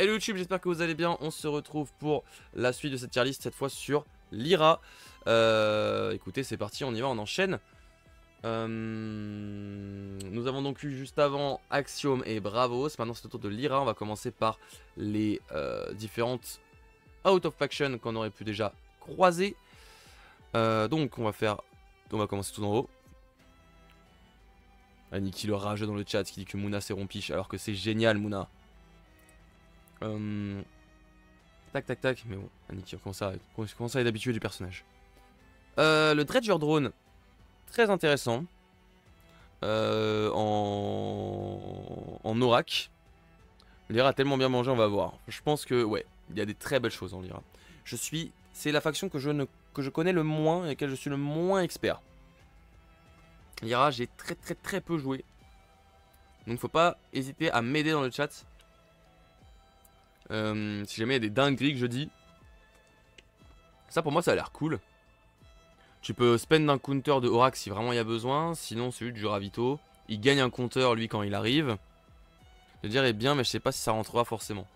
Hello YouTube, j'espère que vous allez bien. On se retrouve pour la suite de cette tier list, cette fois sur Lyra. Écoutez, c'est parti, on y va, on enchaîne. Nous avons donc eu juste avant Axiom et Bravos. Maintenant c'est au tour de Lyra. On va commencer par les différentes out of faction qu'on aurait pu déjà croiser. Donc on va commencer tout en haut. Aniki le rageux dans le chat qui dit que Mouna c'est rompiche alors que c'est génial Mouna. Tac tac tac, mais bon, Aniki on commence à être habitué du personnage. Le Dredger Drone, très intéressant. En Aurak. Lyra a tellement bien mangé, on va voir. Je pense que ouais, il y a des très belles choses en Lyra. C'est la faction que je connais le moins et laquelle je suis le moins expert. Lyra, j'ai très peu joué. Donc faut pas hésiter à m'aider dans le chat. Si jamais il y a des dingueries que je dis. Ça pour moi ça a l'air cool. Tu peux spend un counter de Aurak si vraiment il y a besoin. Sinon celui du Ravito, il gagne un counter lui quand il arrive. Le dire est bien mais je sais pas si ça rentrera forcément.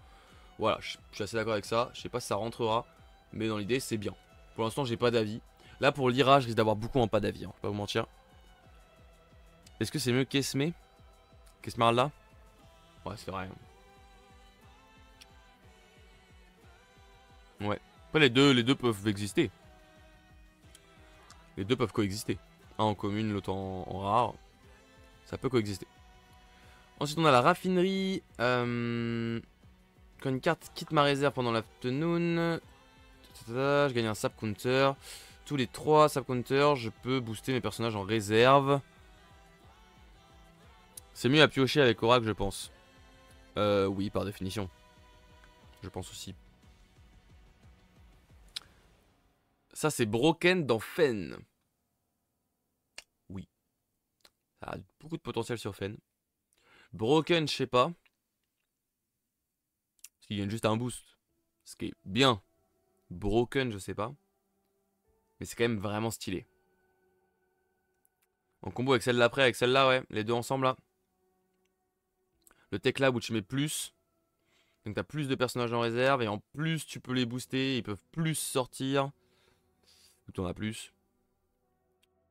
Voilà, je suis assez d'accord avec ça. Je sais pas si ça rentrera. Mais dans l'idée c'est bien. Pour l'instant j'ai pas d'avis. Là pour Lyra je risque d'avoir beaucoup en pas d'avis, hein, je vais pas vous mentir. Est-ce que c'est mieux qu'Esme? Qu'Esmeralda? Ouais c'est vrai. Ouais. Après les deux peuvent exister. Les deux peuvent coexister. Un en commune, l'autre en rare. Ça peut coexister. Ensuite on a la raffinerie. Quand une carte quitte ma réserve pendant l'afternoon, je gagne un sap counter. Tous les 3 sap counters, je peux booster mes personnages en réserve. C'est mieux à piocher avec Aurak, je pense. Oui, par définition. Je pense aussi. Ça, c'est Broken dans Fen. Oui. Ça a beaucoup de potentiel sur Fen. Broken, je sais pas. Parce qu'il gagne juste un boost. Ce qui est bien. Broken, je sais pas. Mais c'est quand même vraiment stylé. En combo avec celle-là après, avec celle-là, ouais. Les deux ensemble, là. Le Tech Lab où tu mets plus. Donc t'as plus de personnages en réserve. Et en plus, tu peux les booster. Ils peuvent plus sortir. Ou t'en as plus.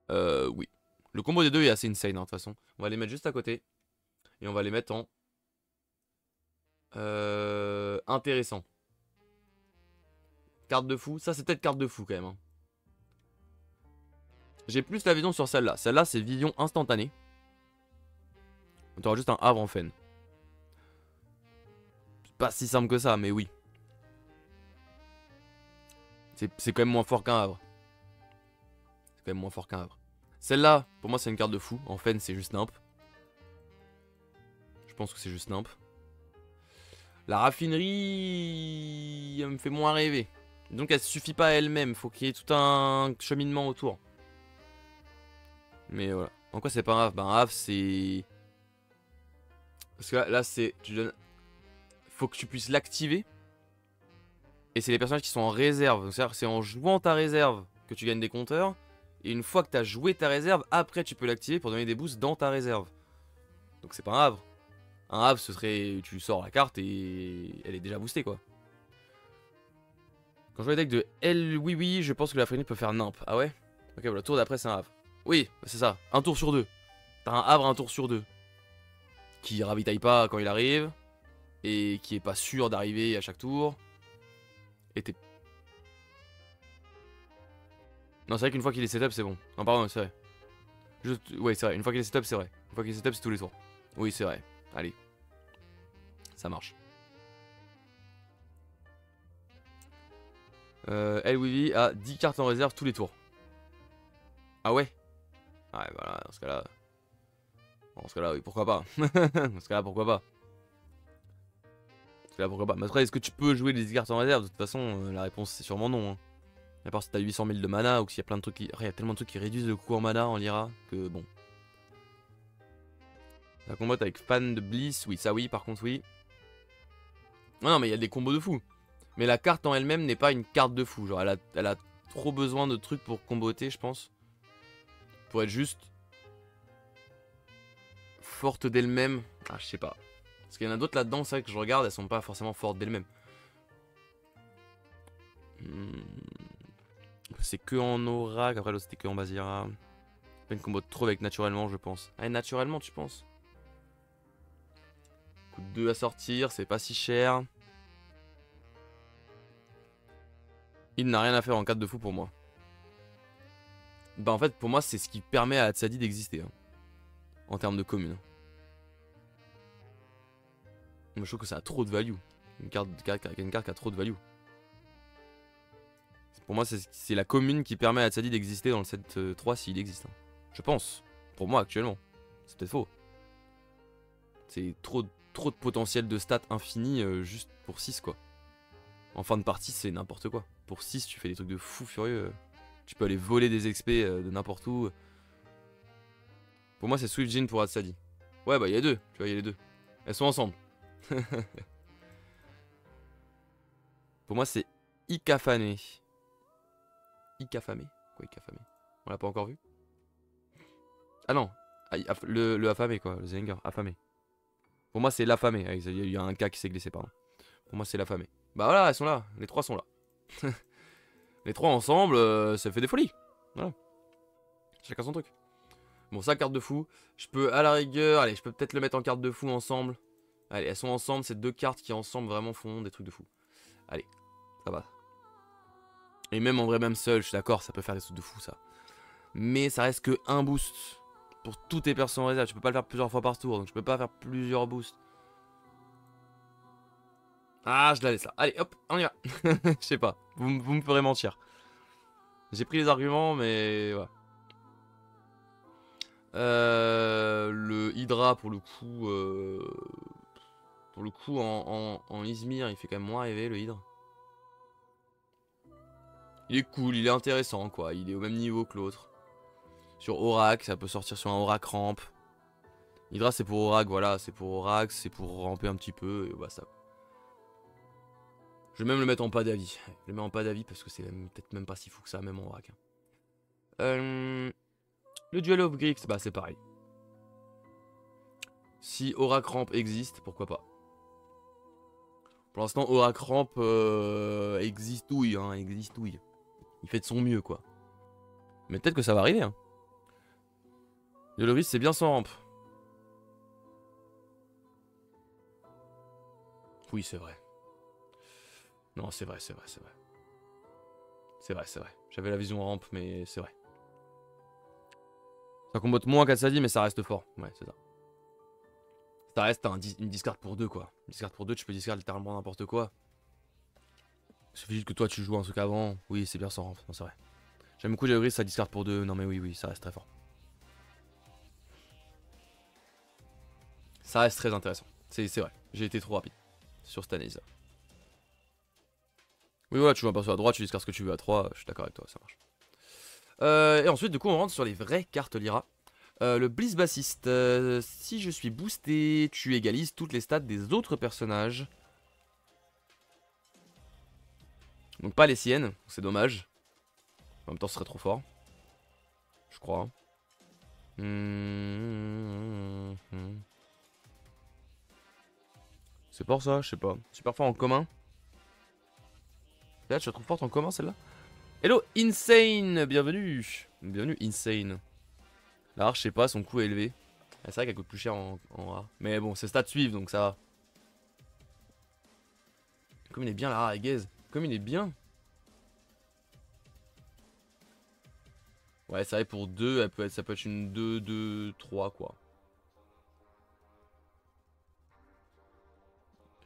Oui. Le combo des deux est assez insane, hein, de toute façon. On va les mettre juste à côté. Et on va les mettre en... intéressant. Carte de fou. Ça, c'est peut-être carte de fou, quand même. Hein. J'ai plus la vision sur celle-là. Celle-là, c'est vision instantanée. On aura juste un havre en fen. C'est pas si simple que ça, mais oui. C'est quand même moins fort qu'un havre. C'est quand même moins fort qu'un havre. Celle-là, pour moi, c'est une carte de fou. En fen, c'est juste nimp. Je pense que c'est juste nimp. La raffinerie, elle me fait moins rêver. Donc elle suffit pas à elle-même. Faut qu'il y ait tout un cheminement autour. Mais voilà. En quoi c'est pas un havre? Ben un havre, c'est... Parce que là c'est... Tu donnes... Faut que tu puisses l'activer. Et c'est les personnages qui sont en réserve. Donc c'est en jouant ta réserve que tu gagnes des compteurs. Et une fois que tu as joué ta réserve, après tu peux l'activer pour donner des boosts dans ta réserve. Donc c'est pas un havre. Un havre ce serait... Tu sors la carte et... Elle est déjà boostée quoi. Quand je vois les decks de L, oui, je pense que la raffinerie peut faire nimp. Ah ouais? Ok, voilà, tour d'après c'est un havre. Oui, c'est ça, un tour sur deux. T'as un havre un tour sur deux. Qui ravitaille pas quand il arrive. Et qui est pas sûr d'arriver à chaque tour. Et t'es... Non, c'est vrai qu'une fois qu'il est setup, c'est bon. Non, pardon, c'est vrai. Ouais, c'est vrai, une fois qu'il est setup, c'est vrai. Une fois qu'il est setup, c'est tous les tours. Oui, c'est vrai. Allez. Ça marche. LWV a 10 cartes en réserve tous les tours. Ah ouais? Ouais, voilà, dans ce cas-là... Dans ce cas-là, oui, pourquoi pas. Dans ce cas-là, pourquoi pas. Dans ce cas-là, pourquoi pas. Mais après, est-ce que tu peux jouer des cartes en réserve? De toute façon, la réponse, c'est sûrement non. Hein. À part si t'as 800 000 de mana ou s'il y a plein de trucs qui... Après, il y a tellement de trucs qui réduisent le coût en mana en Lyra que bon. La combote avec fan de Bliss, oui, ça oui, par contre, oui. Non, mais il y a des combos de fou. Mais la carte en elle-même n'est pas une carte de fou. Genre, elle a trop besoin de trucs pour comboter, je pense. Pour être juste forte d'elle-même. Ah, je sais pas. Parce qu'il y en a d'autres là-dedans, c'est vrai que je regarde, elles sont pas forcément fortes d'elles-mêmes. C'est que en Oracle, après l'autre c'était que en Basira. Pas une combo de trop avec naturellement, je pense. Ah, naturellement, tu penses? Coûte 2 à sortir, c'est pas si cher. Il n'a rien à faire en 4 de fou pour moi. Bah en fait, pour moi, c'est ce qui permet à Tsadi d'exister. Hein, en termes de commune. Moi, je trouve que ça a trop de value. Une carte qui a trop de value. Pour moi, c'est la commune qui permet à Tsadi d'exister dans le set 3 s'il existe. Hein. Je pense. Pour moi, actuellement. C'est peut-être faux. C'est trop de potentiel de stats infini juste pour 6, quoi. En fin de partie, c'est n'importe quoi. Pour 6, tu fais des trucs de fou furieux. Tu peux aller voler des XP de n'importe où. Pour moi, c'est Swift Jean pour Atsadi. Ouais, bah il y a deux. Tu vois, il y a les deux. Elles sont ensemble. Pour moi, c'est Ikafane. Ikafame? Quoi, Ikafame? On l'a pas encore vu? Ah non. Le affamé, quoi. Le Zenger. Affamé. Pour moi, c'est l'affamé. Il y a un cas qui s'est glissé, pardon. Pour moi, c'est l'affamé. Bah voilà, elles sont là. Les trois sont là. Les trois ensemble, ça fait des folies. Voilà. Chacun son truc. Bon, ça, carte de fou. Je peux, à la rigueur, allez, je peux peut-être le mettre en carte de fou ensemble. Allez, elles sont ensemble. C'est deux cartes qui, ensemble, vraiment font des trucs de fou. Allez, ça va. Et même en vrai, même seul, je suis d'accord, ça peut faire des trucs de fou, ça. Mais ça reste que un boost pour tous tes persos en réserve. Tu peux pas le faire plusieurs fois par tour, donc je peux pas faire plusieurs boosts. Ah, je la laisse là. Allez, hop, on y va. Je sais pas, vous me ferez mentir. J'ai pris les arguments, mais voilà. Le Hydra, pour le coup, en Izmir, il fait quand même moins rêver, le Hydra. Il est cool, il est intéressant, quoi. Il est au même niveau que l'autre. Sur Oracle, ça peut sortir sur un Oracle ramp. Hydra, c'est pour Oracle, voilà. C'est pour Oracle, c'est pour ramper un petit peu, et voilà, ça. Je vais même le mettre en pas d'avis. Je le mets en pas d'avis parce que c'est peut-être même pas si fou que ça, même en Oracle. Le Duel of Grix, bah c'est pareil. Si Oracle Ramp existe, pourquoi pas. Pour l'instant, Oracle Ramp existouille, hein, existouille. Il fait de son mieux, quoi. Mais peut-être que ça va arriver, hein. Yoloris, c'est bien sans rampe. Oui, c'est vrai. Non, c'est vrai, c'est vrai, c'est vrai. C'est vrai, c'est vrai. J'avais la vision rampe, mais c'est vrai. Ça combote moins qu'Atsadi, mais ça reste fort. Ouais, c'est ça. Ça reste une discard pour deux, quoi. Une discard pour deux, tu peux discard littéralement n'importe quoi. Il suffit juste que toi tu joues un truc avant. Oui, c'est bien sans rampe. Non, c'est vrai. J'aime beaucoup Yoloris, ça discard pour deux. Non, mais oui, oui, ça reste très fort. Ça reste très intéressant. C'est vrai. J'ai été trop rapide sur cette analyse là. Oui, voilà, tu joues un perso à droite, tu discardes ce que tu veux à 3. Je suis d'accord avec toi, ça marche. Et ensuite, du coup, on rentre sur les vraies cartes Lyra. Le Bliss Bassiste. Si je suis boosté, tu égalises toutes les stats des autres personnages. Donc pas les siennes, c'est dommage. En même temps, ce serait trop fort. Je crois. C'est pour ça, je sais pas. Super fort en commun. Là, je la trouve forte en commun celle-là. Hello Insane, bienvenue. Bienvenue Insane. La rare, je sais pas, son coût est élevé. Ah, c'est vrai qu'elle coûte plus cher en rare. Mais bon, ses stats suivent, donc ça va. Comme il est bien la rare et gaze. Comme il est bien. Ouais, c'est vrai, pour 2, ça peut être une 2, 2, 3, quoi.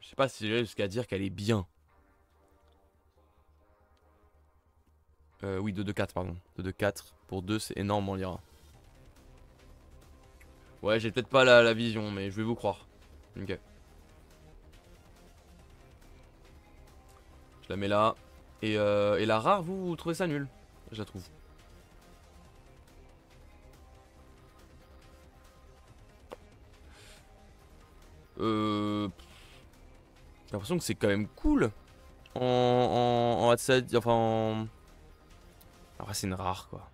Je sais pas si j'irais jusqu'à dire qu'elle est bien. Oui, 2, 2, 4, pardon. 2, 2, 4. Pour 2, c'est énorme en Lyra. Ouais, j'ai peut-être pas la vision, mais je vais vous croire. Ok. Je la mets là. Et la rare, vous trouvez ça nul? Je la trouve. J'ai l'impression que c'est quand même cool. En Hatsad, enfin en... Après c'est une rare quoi.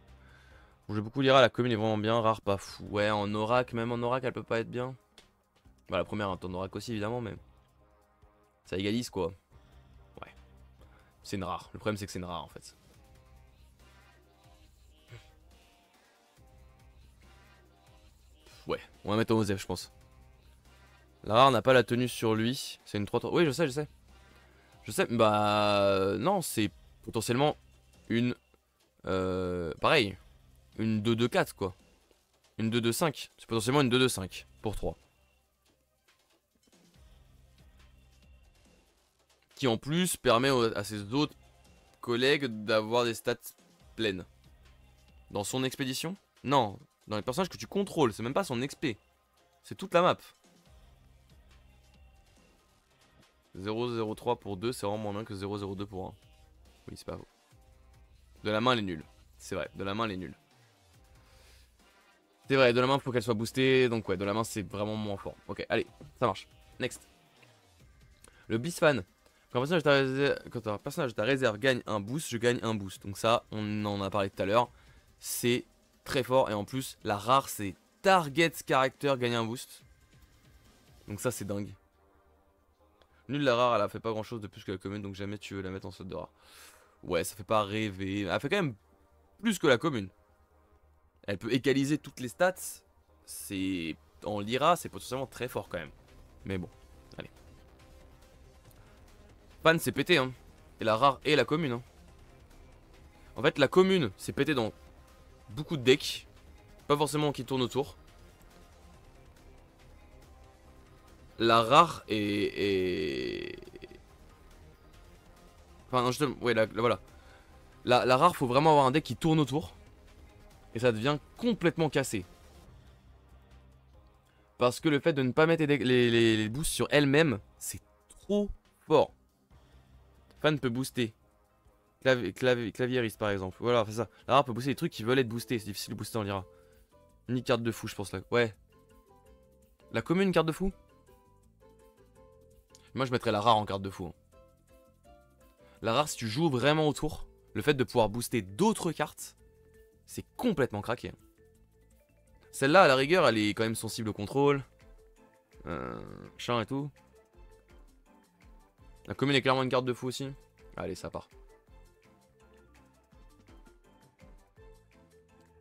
Bon, j'ai beaucoup Lyra, la commune est vraiment bien, rare pas fou. Ouais, en Oracle, même en Oracle elle peut pas être bien. Bah, la première, un Tandorak aussi, évidemment, mais ça égalise quoi. Ouais. C'est une rare. Le problème, c'est que c'est une rare en fait. Ouais, on va mettre en Osef, je pense. La rare n'a pas la tenue sur lui. C'est une 3-3. Oui, je sais, je sais. Je sais, bah. Non, c'est potentiellement une. Pareil. Une 2-2-4 quoi. Une 2-2-5. C'est potentiellement une 2-2-5 pour 3. Qui en plus permet à ses autres collègues d'avoir des stats pleines. Dans son expédition? Non, dans les personnages que tu contrôles, c'est même pas son expé. C'est toute la map. 0-0-3 pour 2, c'est vraiment moins bien que 0-0-2 pour 1. Oui, c'est pas faux. De la main, elle est nulle. C'est vrai, de la main, elle est nulle. C'est vrai, de la main, faut qu'elle soit boostée. Donc ouais, de la main, c'est vraiment moins fort. Ok, allez, ça marche. Next. Le Blissfan. Quand un personnage de ta réserve gagne un boost, je gagne un boost. Donc ça, on en a parlé tout à l'heure. C'est très fort. Et en plus, la rare, c'est Target Character gagne un boost. Donc ça, c'est dingue. Nul la rare, elle a fait pas grand chose de plus que la commune. Donc jamais tu veux la mettre en slot de rare. Ouais, ça fait pas rêver. Elle fait quand même plus que la commune. Elle peut égaliser toutes les stats. C'est en Lyra, c'est potentiellement très fort quand même. Mais bon, allez. Pan, c'est pété, hein. Et la rare et la commune, hein. En fait, la commune, c'est pété dans beaucoup de decks. Pas forcément qui tournent autour. La rare est... Enfin, non, justement, ouais, voilà. La rare, faut vraiment avoir un deck qui tourne autour. Et ça devient complètement cassé. Parce que le fait de ne pas mettre les boosts sur elle-même, c'est trop fort. Fan peut booster. Claviériste par exemple. Voilà, c'est ça. La rare peut booster des trucs qui veulent être boostés. C'est difficile de booster en Lyra. Ni carte de fou, je pense là. Ouais. La commune, carte de fou. Moi, je mettrais la rare en carte de fou. Hein. La rare, si tu joues vraiment autour, le fait de pouvoir booster d'autres cartes, c'est complètement craqué. Celle-là, à la rigueur, elle est quand même sensible au contrôle. Chien et tout. La commune est clairement une carte de fou aussi. Allez, ça part.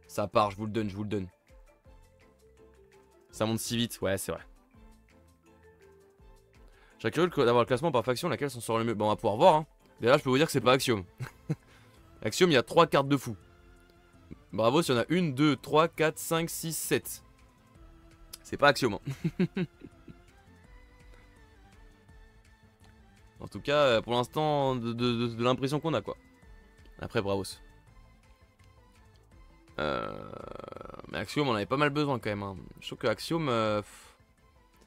Ça part, je vous le donne, je vous le donne. Ça monte si vite, ouais, c'est vrai. J'ai curieux d'avoir le classement par faction, laquelle s'en sort le mieux. Bon, on va pouvoir voir. Hein. Déjà, je peux vous dire que c'est pas Axiom. Axiom, il y a 3 cartes de fou. Bravo, s'il y en a 1, 2, 3, 4, 5, 6, 7. C'est pas Axiom. Hein. En tout cas, pour l'instant, de l'impression qu'on a, quoi. Après, bravos. Mais Axiom, on avait pas mal besoin quand même. Hein. Je trouve que Axiom,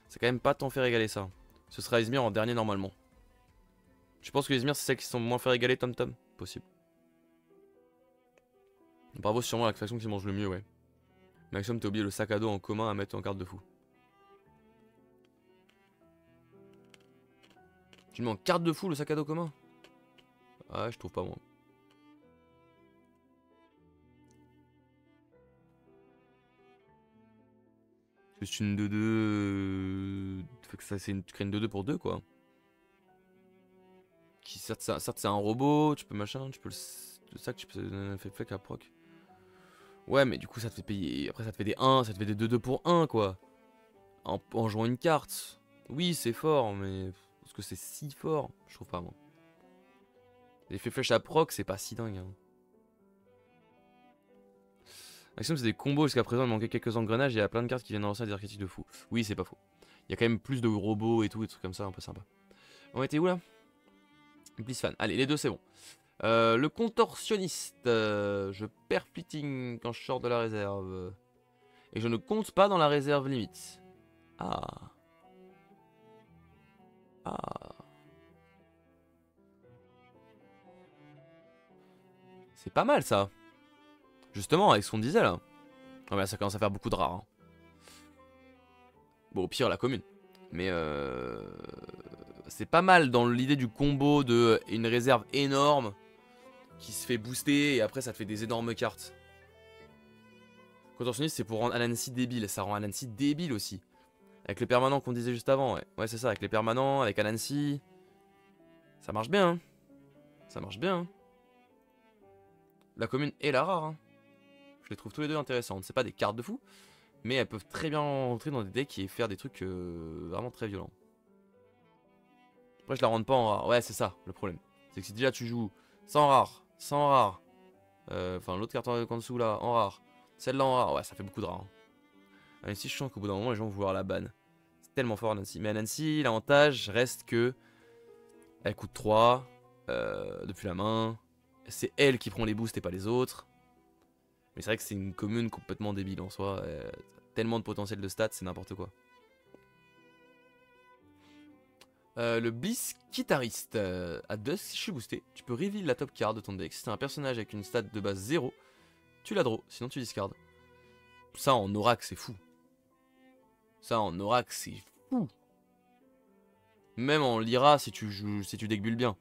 c'est quand même pas tant fait régaler ça. Ce sera Izmir en dernier normalement. Je pense que Izmir, c'est celles qui sont moins fait régaler Tom Tom. Possible. Bravo, c'est sûrement la faction qui mange le mieux, ouais. Mais Axiom, t'as oublié le sac à dos en commun à mettre en carte de fou. Tu le mets en carte de fou le sac à dos commun? Ah, je trouve pas moi. C'est une 2-2. Fait que ça, tu crées une 2-2 pour 2 quoi. Qui certes c'est un robot, tu peux machin, tu peux le sac, tu peux fait à proc. Ouais, mais du coup ça te fait payer. Après ça te fait des 1, ça te fait des 2-2 pour 1 quoi. En jouant une carte. Oui, c'est fort, mais. Parce que c'est si fort, je trouve pas moi. L'effet flèche à proc, c'est pas si dingue. Hein. Maximum, c'est des combos jusqu'à présent, il manquait quelques engrenages, il y a plein de cartes qui viennent lancer des archétypes de fou. Oui, c'est pas faux. Il y a quand même plus de robots et tout, des trucs comme ça, un peu sympa. On était où là? Blissfan. Allez, les deux, c'est bon. Le contorsionniste. Je perds fleeting quand je sors de la réserve. Et je ne compte pas dans la réserve limite. Ah. Ah. C'est pas mal ça. Justement, avec ce qu'on disait là. Ah, mais là, ça commence à faire beaucoup de rares. Hein. Bon, au pire, la commune. Mais c'est pas mal dans l'idée du combo de une réserve énorme qui se fait booster et après ça te fait des énormes cartes. Contorsionniste, c'est pour rendre Anansi débile. Ça rend Anansi débile aussi. Avec les permanents qu'on disait juste avant, ouais. Ouais, c'est ça, avec les permanents, avec Anansi. Ça marche bien, hein. Ça marche bien, hein. La commune et la rare, hein. Je les trouve tous les deux intéressantes. C'est pas des cartes de fou, mais elles peuvent très bien rentrer dans des decks et faire des trucs vraiment très violents. Après, je la rentre pas en rare. Ouais, c'est ça, le problème. C'est que si déjà tu joues sans rare, enfin l'autre carte en dessous là, en rare, celle-là en rare, ouais, ça fait beaucoup de rares. Hein. Nancy, je sens qu'au bout d'un moment, les gens vont vouloir la ban. C'est tellement fort, Nancy. Mais Nancy, l'avantage reste que elle coûte 3 depuis la main. C'est elle qui prend les boosts et pas les autres. Mais c'est vrai que c'est une commune complètement débile en soi. Tellement de potentiel de stats, c'est n'importe quoi. Le Bliss Guitariste. À Dusk, si je suis boosté, tu peux reveal la top card de ton deck. Si c'est un personnage avec une stat de base 0, tu la draw, sinon tu discardes. Ça en Oracle, c'est fou. Ça en Oracle, c'est fou. Même en Lyra, si tu deck build bien.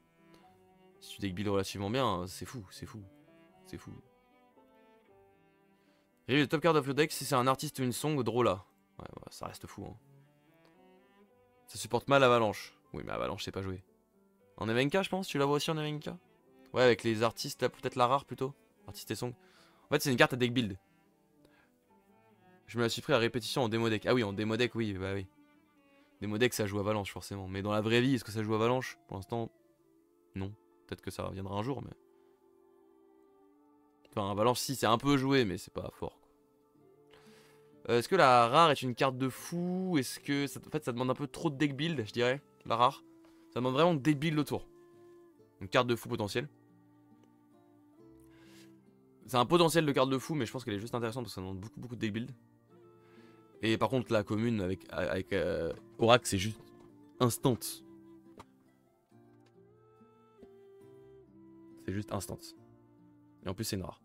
Si tu deck build relativement bien, c'est fou, c'est fou. C'est fou. Reveal la top card of your deck si c'est un artiste ou une song, draw là. Ouais, ça reste fou. Hein. Ça supporte mal Avalanche. Oui, mais Avalanche, c'est pas joué. En Evenka, je pense, tu la vois aussi en Evenka. Ouais, avec les artistes, là, peut-être la rare plutôt. Artiste et song. En fait, c'est une carte à deck build. Je me la suis pris à répétition en démo deck. Ah oui, en démo deck, oui, bah oui. Démo deck, ça joue Avalanche, forcément. Mais dans la vraie vie, est-ce que ça joue Avalanche? Pour l'instant, non. Peut-être que ça reviendra un jour, mais. Enfin, Avalanche, si, c'est un peu joué, mais c'est pas fort. Est-ce que la rare est une carte de fou? Est-ce que. En fait, ça demande un peu trop de deck build, je dirais. La rare. Ça demande vraiment de deck build autour. Une carte de fou potentielle. C'est un potentiel de carte de fou, mais je pense qu'elle est juste intéressante parce que ça demande beaucoup de deck build. Et par contre, la commune avec Oracle, c'est juste instant. C'est juste instant. Et en plus, c'est une rare.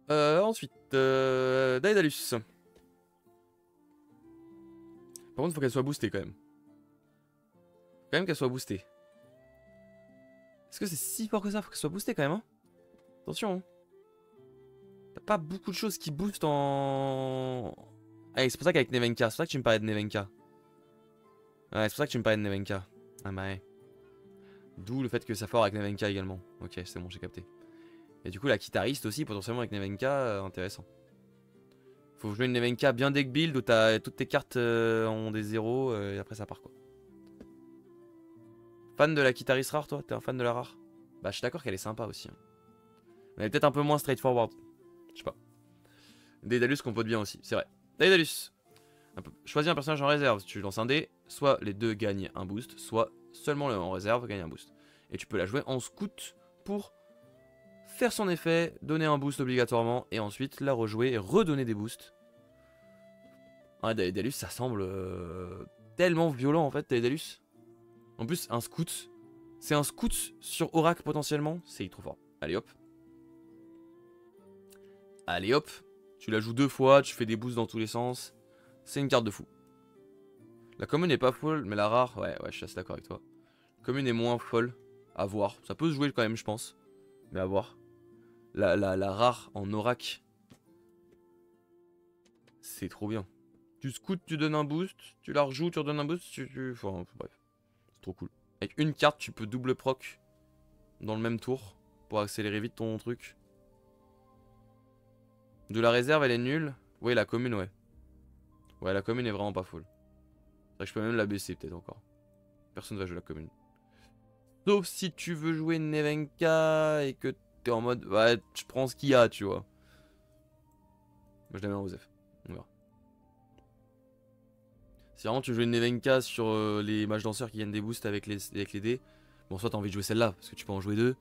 Ensuite, Daedalus. Par contre, faut qu'elle soit boostée quand même. Faut quand même qu'elle soit boostée. Est-ce que c'est si fort que ça? Faut qu'elle soit boostée quand même, hein. Attention. Hein. T'as pas beaucoup de choses qui boostent en. Allez, c'est pour ça qu'avec Nevenka, c'est pour ça que tu me parlais de Nevenka. Ouais, c'est pour ça que tu me parlais de Nevenka. Ah bah ouais. D'où le fait que ça fort avec Nevenka également. Ok, c'est bon, j'ai capté. Et du coup, la guitariste aussi, potentiellement avec Nevenka, intéressant. Faut jouer une Nevenka bien deck build où t'as toutes tes cartes ont des zéros et après ça part quoi. Fan de la guitariste rare, toi? T'es un fan de la rare? Bah, je suis d'accord qu'elle est sympa aussi. Hein. Mais elle est peut-être un peu moins straightforward. Je sais pas. Daedalus compose bien aussi, c'est vrai. Daedalus. Choisis un personnage en réserve. Si tu lances un dé, soit les deux gagnent un boost, soit seulement le en réserve gagne un boost. Et tu peux la jouer en scout pour faire son effet, donner un boost obligatoirement, et ensuite la rejouer et redonner des boosts. Ah, Daedalus, ça semble tellement violent en fait, Daedalus. En plus, un scout, c'est un scout sur Oracle potentiellement, c'est trop fort. Allez hop. Allez hop. Tu la joues 2 fois, tu fais des boosts dans tous les sens. C'est une carte de fou. La commune n'est pas folle, mais la rare, ouais, je suis assez d'accord avec toi. La commune est moins folle, à voir. Ça peut se jouer quand même, je pense. Mais à voir. La rare en Oracle, c'est trop bien. Tu scoutes, tu donnes un boost, tu la rejoues, tu redonnes un boost, enfin, bref. C'est trop cool. Avec une carte, tu peux double proc dans le même tour pour accélérer vite ton truc. De la réserve, elle est nulle. Oui, la commune, ouais. Ouais, la commune est vraiment pas full. C'est vrai que je peux même la baisser peut-être encore. Personne va jouer la commune. Sauf si tu veux jouer Nevenka et que t'es en mode ouais, je prends ce qu'il y a, tu vois. Moi je la mets en Osef. On verra. Si vraiment tu veux jouer une Nevenka sur les mages danseurs qui gagnent des boosts avec les dés, bon, soit t'as envie de jouer celle-là parce que tu peux en jouer 2.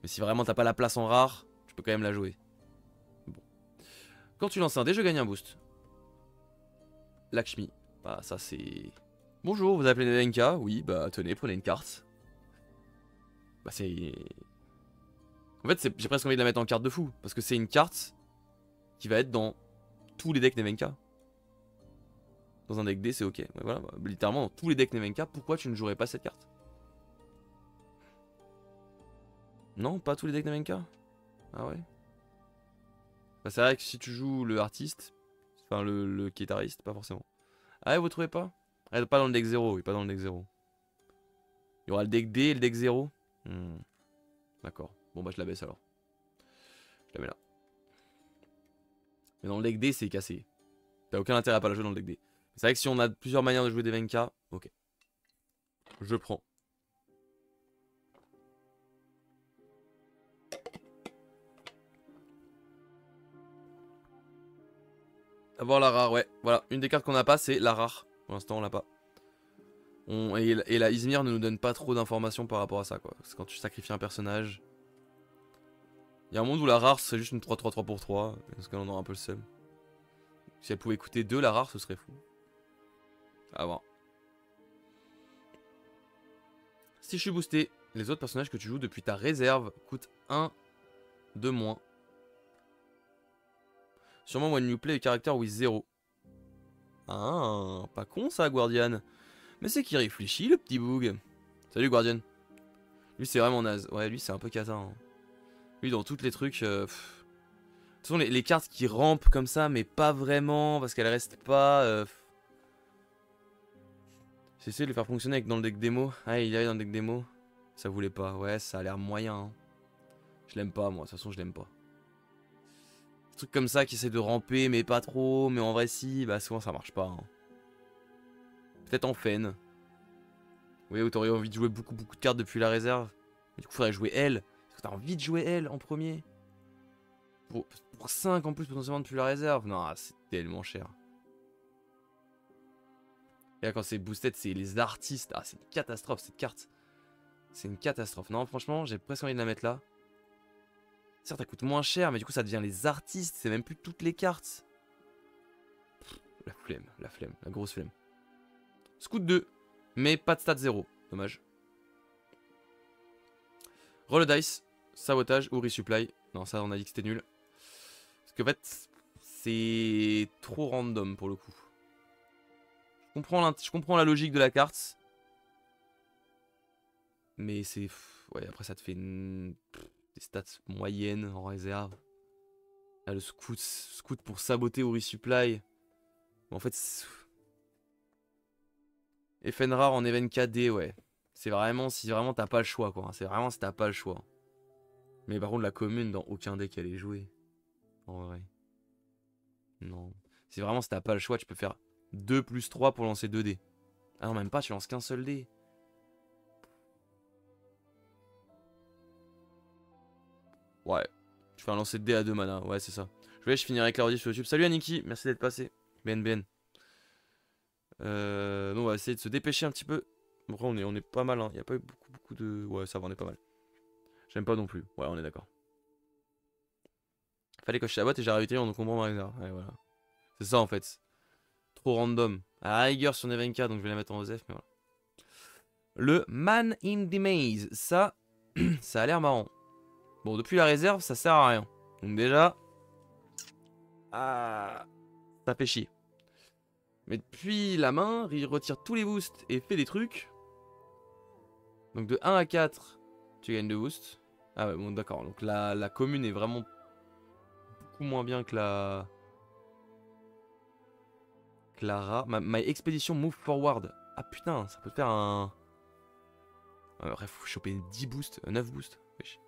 Mais si vraiment t'as pas la place en rare, tu peux quand même la jouer. Bon. Quand tu lances un dé, je gagne un boost. Lakshmi. Bah, ça c'est. Bonjour, vous appelez Nevenka? Oui, bah tenez, prenez une carte. Bah, c'est. En fait, j'ai presque envie de la mettre en carte de fou. Parce que c'est une carte qui va être dans tous les decks Nevenka. Dans un deck D, c'est ok. Ouais, voilà, bah, littéralement, dans tous les decks Nevenka, pourquoi tu ne jouerais pas cette carte? Non, pas tous les decks Nevenka? Ah ouais? Bah, c'est vrai que si tu joues le artiste, enfin le guitariste, pas forcément. Ah ouais, vous trouvez pas? Ah, pas dans le deck 0, oui, pas dans le deck 0. Il y aura le deck D et le deck 0. D'accord. Bon bah je la baisse alors. Je la mets là. Mais dans le deck D, c'est cassé. T'as aucun intérêt à pas la jouer dans le deck D. C'est vrai que si on a plusieurs manières de jouer des Venka, ok. Je prends. Avoir la rare, ouais. Voilà, une des cartes qu'on n'a pas, c'est la rare. Pour l'instant, on l'a pas. Et la Izmir ne nous donne pas trop d'informations par rapport à ça, quoi. C'est quand tu sacrifies un personnage. Il y a un monde où la rare, c'est juste une 3-3-3 pour 3. Parce qu'on en aura un peu le seum. Si elle pouvait coûter 2, la rare, ce serait fou. À voir. Si je suis boosté, les autres personnages que tu joues depuis ta réserve coûtent 1 de moins. Sûrement when you play a character with 0. Ah, pas con ça, Guardian. Mais c'est qui réfléchit, le petit boug. Salut, Guardian. Lui, c'est vraiment naze. Ouais, lui, c'est un peu cata. Hein. Lui, dans tous les trucs... De toute façon, les cartes qui rampent comme ça, mais pas vraiment, parce qu'elles restent pas... J'ai essayé de le faire fonctionner avec dans le deck démo. Ah, il y avait dans le deck démo. Ça voulait pas. Ouais, ça a l'air moyen. Hein. Je l'aime pas, moi. De toute façon, je l'aime pas. Des trucs comme ça qui essaient de ramper, mais pas trop. Mais en vrai, si. Bah, souvent, ça marche pas. Hein. Peut-être en Fen. Oui, où t'aurais envie de jouer beaucoup de cartes depuis la réserve. Mais du coup, faudrait jouer elle. Parce que t'as envie de jouer elle en premier. Pour 5 en plus, potentiellement depuis la réserve. Non, c'est tellement cher. Et là, quand c'est boosted, c'est les artistes. Ah, c'est une catastrophe cette carte. C'est une catastrophe. Non, franchement, j'ai presque envie de la mettre là. Certes, elle coûte moins cher, mais du coup, ça devient les artistes. C'est même plus toutes les cartes. La grosse flemme. Scout 2, mais pas de stats 0. Dommage. Roll a dice, sabotage ou resupply. Non, ça, on a dit que c'était nul. Parce qu'en fait, c'est trop random pour le coup. Je comprends la logique de la carte. Mais c'est... Ouais, après ça te fait des stats moyennes en réserve. Là, le scout pour saboter ou resupply. En fait... Fenrar en event KD, ouais. C'est vraiment si vraiment t'as pas le choix, quoi. C'est vraiment si t'as pas le choix. Mais par contre, la commune, dans aucun deck, elle est jouée. En vrai. Non. C'est vraiment si t'as pas le choix, tu peux faire 2 plus 3 pour lancer 2 dés. Ah non, même pas, tu lances qu'un seul dé. Ouais. Tu fais un lancer de dés à 2 mana. Ouais, c'est ça. Je finirai avec la rediff sur YouTube. Salut Aniki, merci d'être passé. BNBN. Donc on va essayer de se dépêcher un petit peu. Après, on est pas mal. Hein. Il n'y a pas eu beaucoup de... Ouais, ça va, on est pas mal. J'aime pas non plus. Ouais, on est d'accord. Fallait que je sabote et j'ai réussi en encombrant ma réserve. Ouais, voilà. C'est ça en fait. Trop random. À la rigueur sur Nevenka, donc je vais la mettre en OZF, mais voilà. Le Man in the Maze. Ça, ça a l'air marrant. Bon, depuis la réserve, ça sert à rien. Donc déjà... Ah... Ça fait chier. Mais depuis la main, il retire tous les boosts et fait des trucs. Donc de 1 à 4, tu gagnes 2 boosts. Ah ouais, bon d'accord. Donc la commune est vraiment beaucoup moins bien que la... Clara. My expedition move forward. Ah putain, ça peut faire un... Bref, faut choper 10 boosts, 9 boosts. Wesh.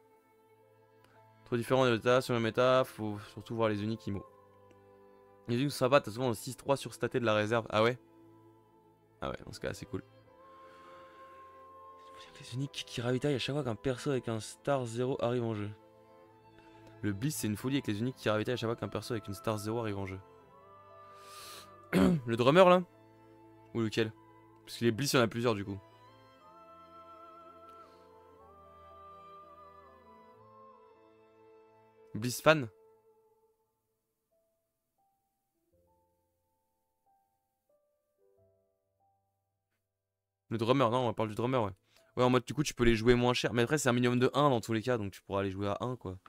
Trop différent des méta, sur le méta, faut surtout voir les uniques IMO. Les uniques ça va, t'as souvent le 6-3 surstaté de la réserve. Ah ouais? Ah ouais, dans ce cas c'est cool. Les uniques qui ravitaillent à chaque fois qu'un perso avec un star 0 arrive en jeu. Le Bliss c'est une folie avec les uniques qui ravitaillent à chaque fois qu'un perso avec une star 0 arrive en jeu. Le drummer là? Ou lequel? Parce que les Bliss il y en a plusieurs du coup. Bliss fan? Le drummer, non, on parle du drummer, ouais. Ouais, en mode, du coup, tu peux les jouer moins cher. Mais après, c'est un minimum de 1 dans tous les cas, donc tu pourras les jouer à 1, quoi.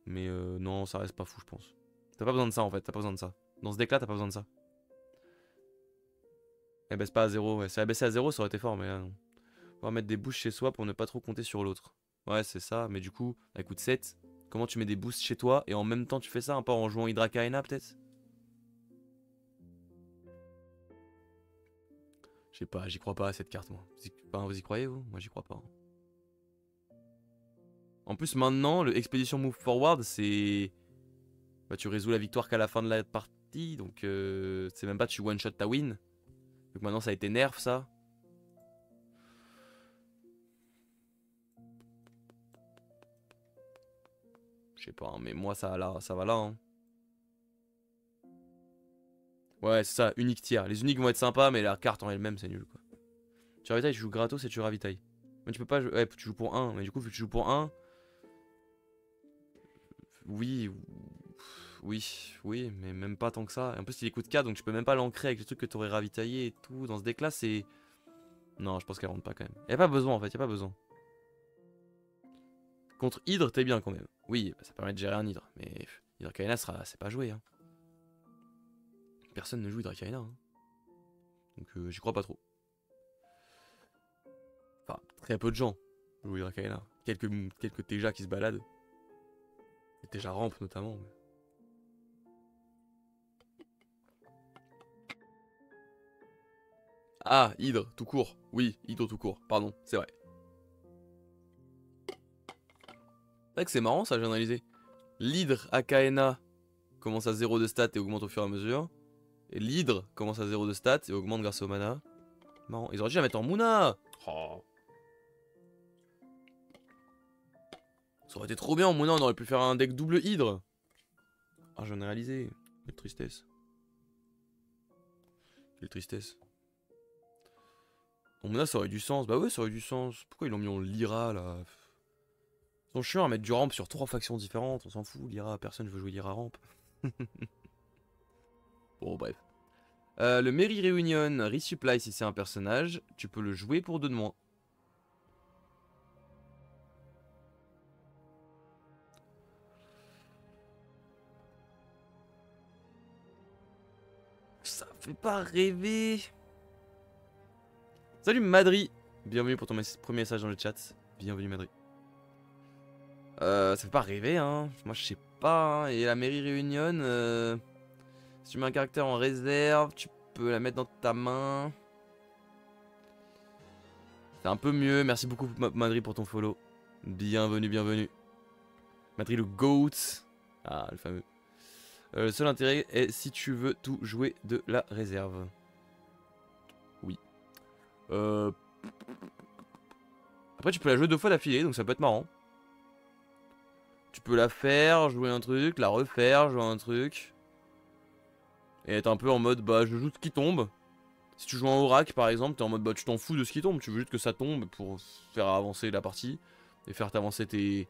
Mais non, ça reste pas fou, je pense. T'as pas besoin de ça, en fait, t'as pas besoin de ça. Dans ce deck-là, t'as pas besoin de ça. Elle baisse pas à 0, ouais. Si elle baissait à 0, ça aurait été fort, mais là, non. On va mettre des boosts chez soi pour ne pas trop compter sur l'autre. Ouais, c'est ça, mais du coup, elle coûte 7. Comment tu mets des boosts chez toi et en même temps tu fais ça, un peu en jouant Hydra Kaena, peut-être? Je sais pas, j'y crois pas à cette carte, moi. Vous y croyez, vous? Moi, j'y crois pas. En plus, maintenant, le Expedition Move Forward, c'est... Bah, tu résous la victoire qu'à la fin de la partie, donc c'est même pas tu one-shot ta win. Donc maintenant, ça a été nerf, ça. Je sais pas, hein, mais moi, ça va là. Hein. Ouais, c'est ça, unique tier. Les uniques vont être sympas, mais la carte en elle-même, c'est nul, quoi. Tu ravitailles, tu joues gratos et tu ravitailles. Mais tu peux pas jouer... Ouais, tu joues pour 1, mais du coup, vu que tu joues pour 1... Oui, oui, mais même pas tant que ça. Et en plus, il coûte 4, donc tu peux même pas l'ancrer avec les trucs que t'aurais ravitaillé et tout. Dans ce deck là, c'est... Non, je pense qu'elle rentre pas quand même. Y'a pas besoin en fait, y'a pas besoin. Contre Hydre, t'es bien quand même. Oui, bah, ça permet de gérer un Hydre. Mais Hydre Kaina, c'est pas joué. Hein. Personne ne joue Hydre Kaina. Hein. Donc j'y crois pas trop. Enfin, très peu de gens jouent Hydre Kaina. Quelques Teja qui se baladent. Et Teja rampe notamment. Mais... Ah, Hydre, tout court. Oui, Hydre tout court, pardon, c'est vrai. C'est vrai que c'est marrant ça, j'ai analysé. L'Hydre Akaena commence à 0 de stats et augmente au fur et à mesure. Et l'Hydre commence à 0 de stats et augmente grâce au mana. Marrant, ils auraient dû la mettre en Muna. Oh. Ça aurait été trop bien en Muna, on aurait pu faire un deck double Hydre. Ah, j'en ai réalisé. Quelle tristesse. Quelle tristesse. En Muna, ça aurait du sens. Bah ouais, ça aurait du sens. Pourquoi ils l'ont mis en Lyra là? Ils sont chiants à mettre du ramp sur 3 factions différentes. On s'en fout, Lyra. Personne ne veut jouer Lyra ramp. Bon, bref. Le Merry Reunion Resupply, si c'est un personnage, tu peux le jouer pour 2 de moins. Ça fait pas rêver. Salut Madri. Bienvenue pour ton premier message dans le chat. Bienvenue Madri. Ça fait pas rêver hein. Moi je sais pas. Hein. Et la Merry Reunion, si tu mets un caractère en réserve, tu peux la mettre dans ta main. C'est un peu mieux. Merci beaucoup Madri pour ton follow. Bienvenue, bienvenue. Madri le GOAT. Ah, le fameux. Le seul intérêt est si tu veux tout jouer de la réserve. Oui. Après, tu peux la jouer 2 fois d'affilée, donc ça peut être marrant. Tu peux la faire, jouer un truc, la refaire, jouer un truc. Et être un peu en mode, bah, je joue ce qui tombe. Si tu joues en Oracle, par exemple, t'es en mode, bah, tu t'en fous de ce qui tombe. Tu veux juste que ça tombe pour faire avancer la partie. Et faire avancer tes...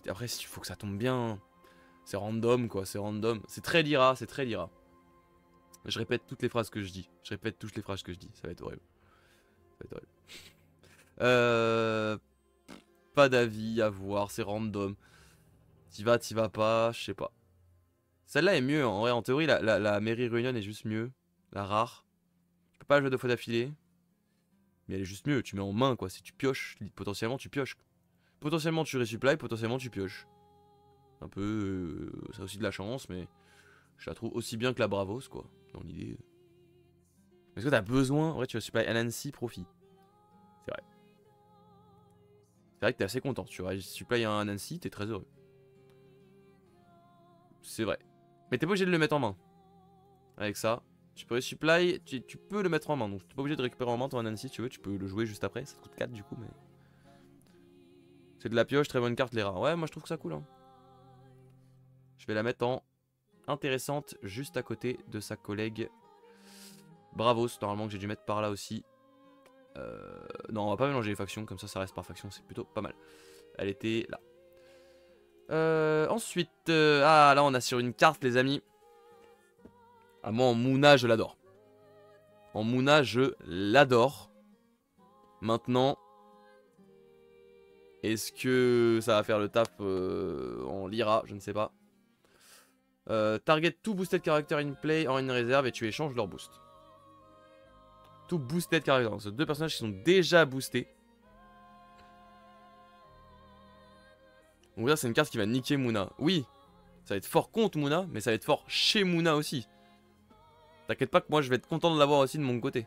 Après, il faut que ça tombe bien. C'est random, quoi, c'est random. C'est très Lyra, c'est très Lyra. Je répète toutes les phrases que je dis. Je répète toutes les phrases que je dis. Ça va être horrible. Ça va être horrible. Pas d'avis à voir, c'est random. T'y vas pas, je sais pas. Celle-là est mieux, en vrai, en théorie, la Merry Reunion est juste mieux. La rare. Tu peux pas la jouer 2 fois d'affilée. Mais elle est juste mieux, tu mets en main, quoi. Si tu pioches, potentiellement tu pioches. Potentiellement tu resupply, potentiellement tu pioches. Un peu, ça a aussi de la chance, mais je la trouve aussi bien que la Bravos, quoi, dans l'idée. Est-ce que t'as besoin? En vrai, tu vas supply Anansi, profit. C'est vrai. C'est vrai que t'es assez content. Tu supply un Anansi, t'es très heureux. C'est vrai. Mais t'es pas obligé de le mettre en main. Avec ça, tu peux resupply, tu peux le mettre en main. Donc t'es pas obligé de récupérer en main ton Anansi si tu veux. Tu peux le jouer juste après. Ça te coûte 4 du coup, mais. C'est de la pioche, très bonne carte, les rares. Ouais, moi je trouve que ça cool. Hein. Je vais la mettre en intéressante, juste à côté de sa collègue Bravos. Normalement que j'ai dû mettre par là aussi. Non, on va pas mélanger les factions, comme ça reste par faction, c'est plutôt pas mal. Elle était là. Ensuite, ah là on a sur une carte les amis. Ah moi en Muna je l'adore. En Muna je l'adore. Maintenant, est-ce que ça va faire le taf en Lyra? Je ne sais pas. Target tout boosted character in play en une réserve et tu échanges leur boost. Tout boosted character. Donc, c'est 2 personnages qui sont déjà boostés. Donc là c'est une carte qui va niquer Muna. Oui, Ça va être fort contre Mouna, mais ça va être fort chez Mouna aussi. T'inquiète pas que moi je vais être content de l'avoir aussi de mon côté.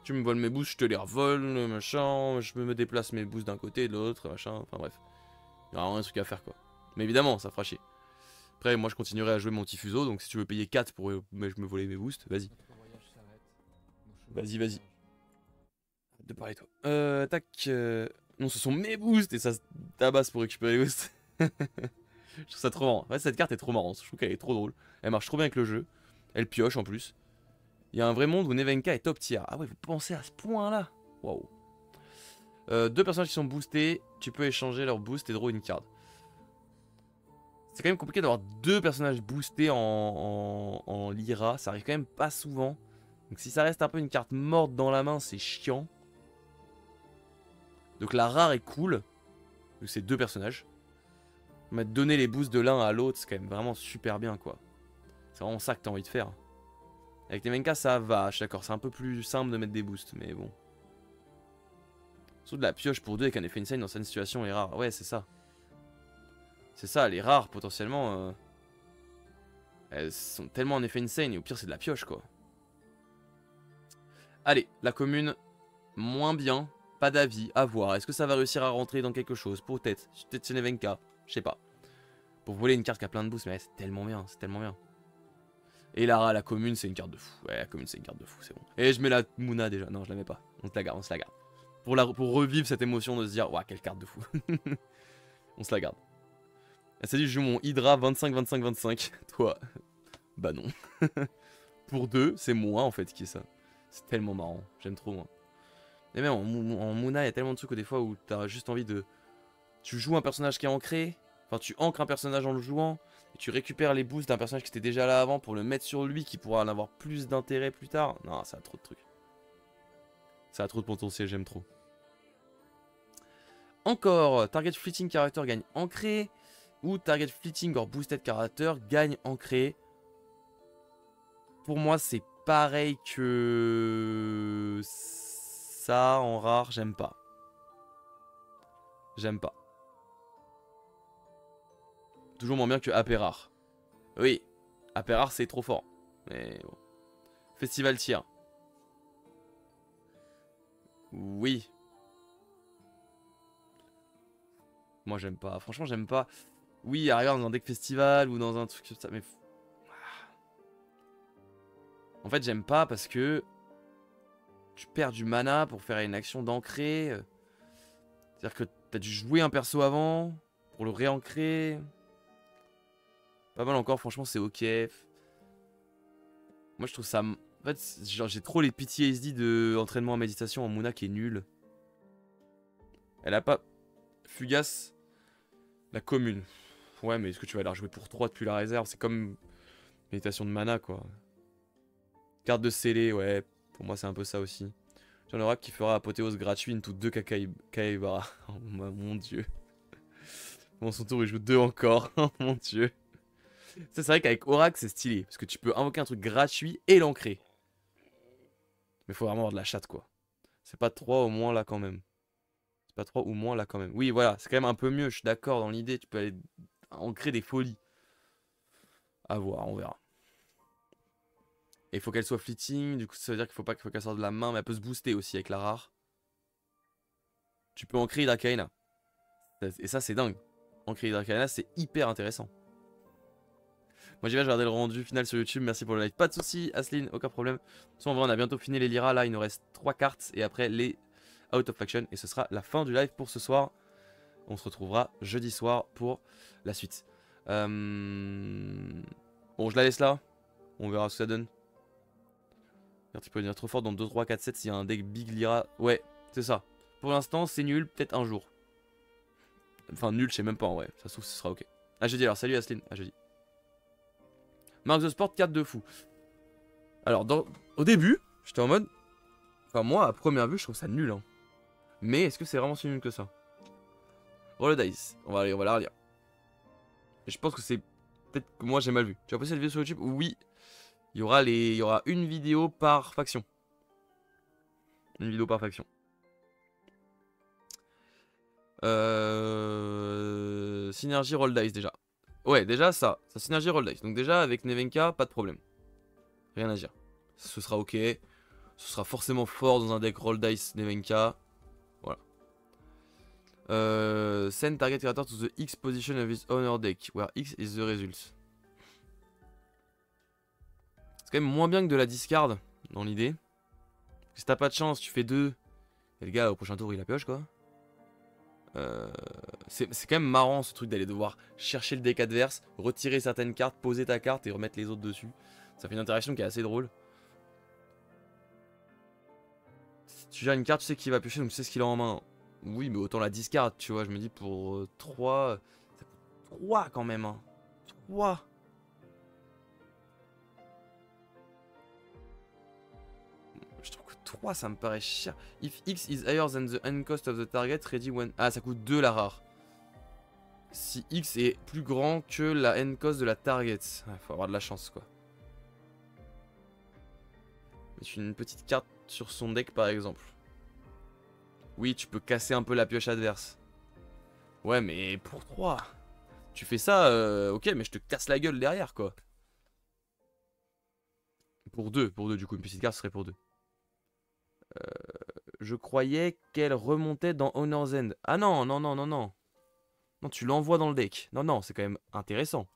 Tu me voles mes boosts, je te les revole, machin. Je me déplace mes boosts d'un côté et de l'autre, machin. Enfin bref. Il y aura un truc à faire quoi. Mais évidemment, ça fera chier. Après, moi je continuerai à jouer mon petit fuseau. Donc si tu veux payer 4 pour me voler mes boosts, vas-y. Vas-y, vas-y. De parler toi. Tac. Non, ce sont mes boosts et ça se tabasse pour récupérer les boosts. Je trouve ça trop marrant. Ouais, cette carte est trop marrante. Je trouve qu'elle est trop drôle. Elle marche trop bien avec le jeu. Elle pioche en plus. Il y a un vrai monde où Nevenka est top tier. Ah ouais, vous pensez à ce point-là. Waouh. Deux personnages qui sont boostés. Tu peux échanger leur boost et draw une carte. C'est quand même compliqué d'avoir deux personnages boostés en Lyra. Ça arrive quand même pas souvent. Donc si ça reste un peu une carte morte dans la main, c'est chiant. Donc la rare est cool. Donc c'est deux personnages. Mais donner les boosts de l'un à l'autre, c'est quand même vraiment super bien quoi. C'est vraiment ça que t'as envie de faire. Avec Nevenka ça va, je suis d'accord, c'est un peu plus simple de mettre des boosts, mais bon. Surtout de la pioche pour deux avec un effet insane dans certaines situations est rare. Ouais, c'est ça. C'est ça, les rares potentiellement. Elles sont tellement en effet insane et au pire c'est de la pioche quoi. Allez, la commune, moins bien, pas d'avis, à voir. Est-ce que ça va réussir à rentrer dans quelque chose? Peut-être chez Nevenka, je sais pas. Pour voler une carte qui a plein de boosts, mais ouais, c'est tellement bien, c'est tellement bien. Et Lara, la commune, c'est une carte de fou. Ouais, la commune, c'est une carte de fou, c'est bon. Et je mets la Mouna déjà. Non, je la mets pas. On se la garde, on se la garde. Pour revivre cette émotion de se dire, ouah, quelle carte de fou. On se la garde. Elle s'est dit, je joue mon Hydra 25-25-25. Toi, bah non. Pour deux, c'est moi en fait qui est ça. C'est tellement marrant. J'aime trop moi. Et même en Mouna, il y a tellement de trucs des fois où t'as juste envie de. Tu joues un personnage qui est ancré. Enfin, tu ancres un personnage en le jouant. Et tu récupères les boosts d'un personnage qui était déjà là avant pour le mettre sur lui qui pourra en avoir plus d'intérêt plus tard. Non, ça a trop de trucs. Ça a trop de potentiel, j'aime trop. Encore, target fleeting character gagne ancré. Ou target fleeting or boosted character gagne ancré. Pour moi, c'est pareil que ça en rare, j'aime pas. J'aime pas. Toujours moins bien que AP rare. Oui, AP rare c'est trop fort. Mais bon. Festival tier. Oui. Moi j'aime pas. Franchement j'aime pas. Oui, à regarder dans un deck festival ou dans un truc comme ça. Mais. En fait j'aime pas parce que. Tu perds du mana pour faire une action d'ancrer. C'est-à-dire que t'as dû jouer un perso avant. Pour le réancrer. Pas mal encore, franchement c'est ok. Moi je trouve ça. En fait, j'ai trop les PTSD de entraînement en méditation en Mouna qui est nul. Elle a pas. Fugace. La commune. Ouais, mais est-ce que tu vas la rejouer pour 3 depuis la réserve? C'est comme méditation de mana quoi. Carte de scellé, ouais. Pour moi c'est un peu ça aussi. J'en aurai qui fera apothéose gratuit into 2 Kakaibara. Oh mon dieu. Bon, son tour il joue 2 encore. Oh mon dieu. C'est vrai qu'avec Oracle c'est stylé. Parce que tu peux invoquer un truc gratuit et l'ancrer. Mais faut vraiment avoir de la chatte quoi. C'est pas 3 au moins là quand même. C'est pas 3 ou moins là quand même. Oui voilà, c'est quand même un peu mieux, je suis d'accord dans l'idée. Tu peux aller ancrer des folies. À voir, on verra. Et il faut qu'elle soit fleeting, du coup ça veut dire qu'il faut pas qu'elle sorte de la main, mais elle peut se booster aussi avec la rare. Tu peux ancrer Hydrakaina. Et ça c'est dingue. Ancrer Hydrakaina c'est hyper intéressant. Moi j'y vais, je vais regarder le rendu final sur YouTube, merci pour le live. Pas de soucis, Asline, aucun problème. De toute façon, en vrai, on a bientôt fini les Lyra, là il nous reste 3 cartes et après les Out of Faction. Et ce sera la fin du live pour ce soir. On se retrouvera jeudi soir pour la suite. Bon, je la laisse là. On verra ce que ça donne. Tu peux devenir trop fort dans 2, 3, 4, 7 s'il y a un deck Big Lyra. Ouais, c'est ça. Pour l'instant, c'est nul, peut-être un jour. Enfin, nul, je sais même pas en vrai. Ça se trouve, ce sera ok. À jeudi alors, salut Asline, à jeudi. Mark the Sport, 4 de fou. Alors, au début, j'étais en mode. Enfin, moi, à première vue, je trouve ça nul. Hein. Mais est-ce que c'est vraiment si nul que ça? Roll the dice. On va la relire. Et je pense que c'est. Peut-être que moi, j'ai mal vu. Tu vas passer cette vidéo sur YouTube? Oui. Il y aura une vidéo par faction. Une vidéo par faction. Synergie Roll Dice déjà. Ouais, déjà ça synergie roll dice. Donc déjà avec Nevenka, pas de problème. Rien à dire. Ce sera ok. Ce sera forcément fort dans un deck roll dice Nevenka. Voilà. Send target creator to the X position of his owner deck, where X is the result. C'est quand même moins bien que de la discard, dans l'idée. Si t'as pas de chance, tu fais 2. Et le gars, au prochain tour, il la pioche, quoi. C'est quand même marrant, ce truc d'aller devoir chercher le deck adverse, retirer certaines cartes, poser ta carte et remettre les autres dessus. Ça fait une interaction qui est assez drôle. Si tu gères une carte, tu sais qu'il va piocher, donc tu sais ce qu'il a en main. Oui, mais autant la discard, tu vois. Je me dis pour 3... Ça coûte 3 quand même, hein. 3. Je trouve que 3 ça me paraît cher. If X is higher than the end cost of the target, ready when... Ah, ça coûte 2 la rare. Si X est plus grand que la end cost de la target. Ouais, faut avoir de la chance, quoi. Mettre une petite carte sur son deck, par exemple. Oui, tu peux casser un peu la pioche adverse. Ouais, mais pour 3. Tu fais ça, ok, mais je te casse la gueule derrière, quoi. Pour 2, du coup, une petite carte serait pour 2. Je croyais qu'elle remontait dans Honor's End. Ah non, non, non, non, non. Non, tu l'envoies dans le deck. Non, non, c'est quand même intéressant.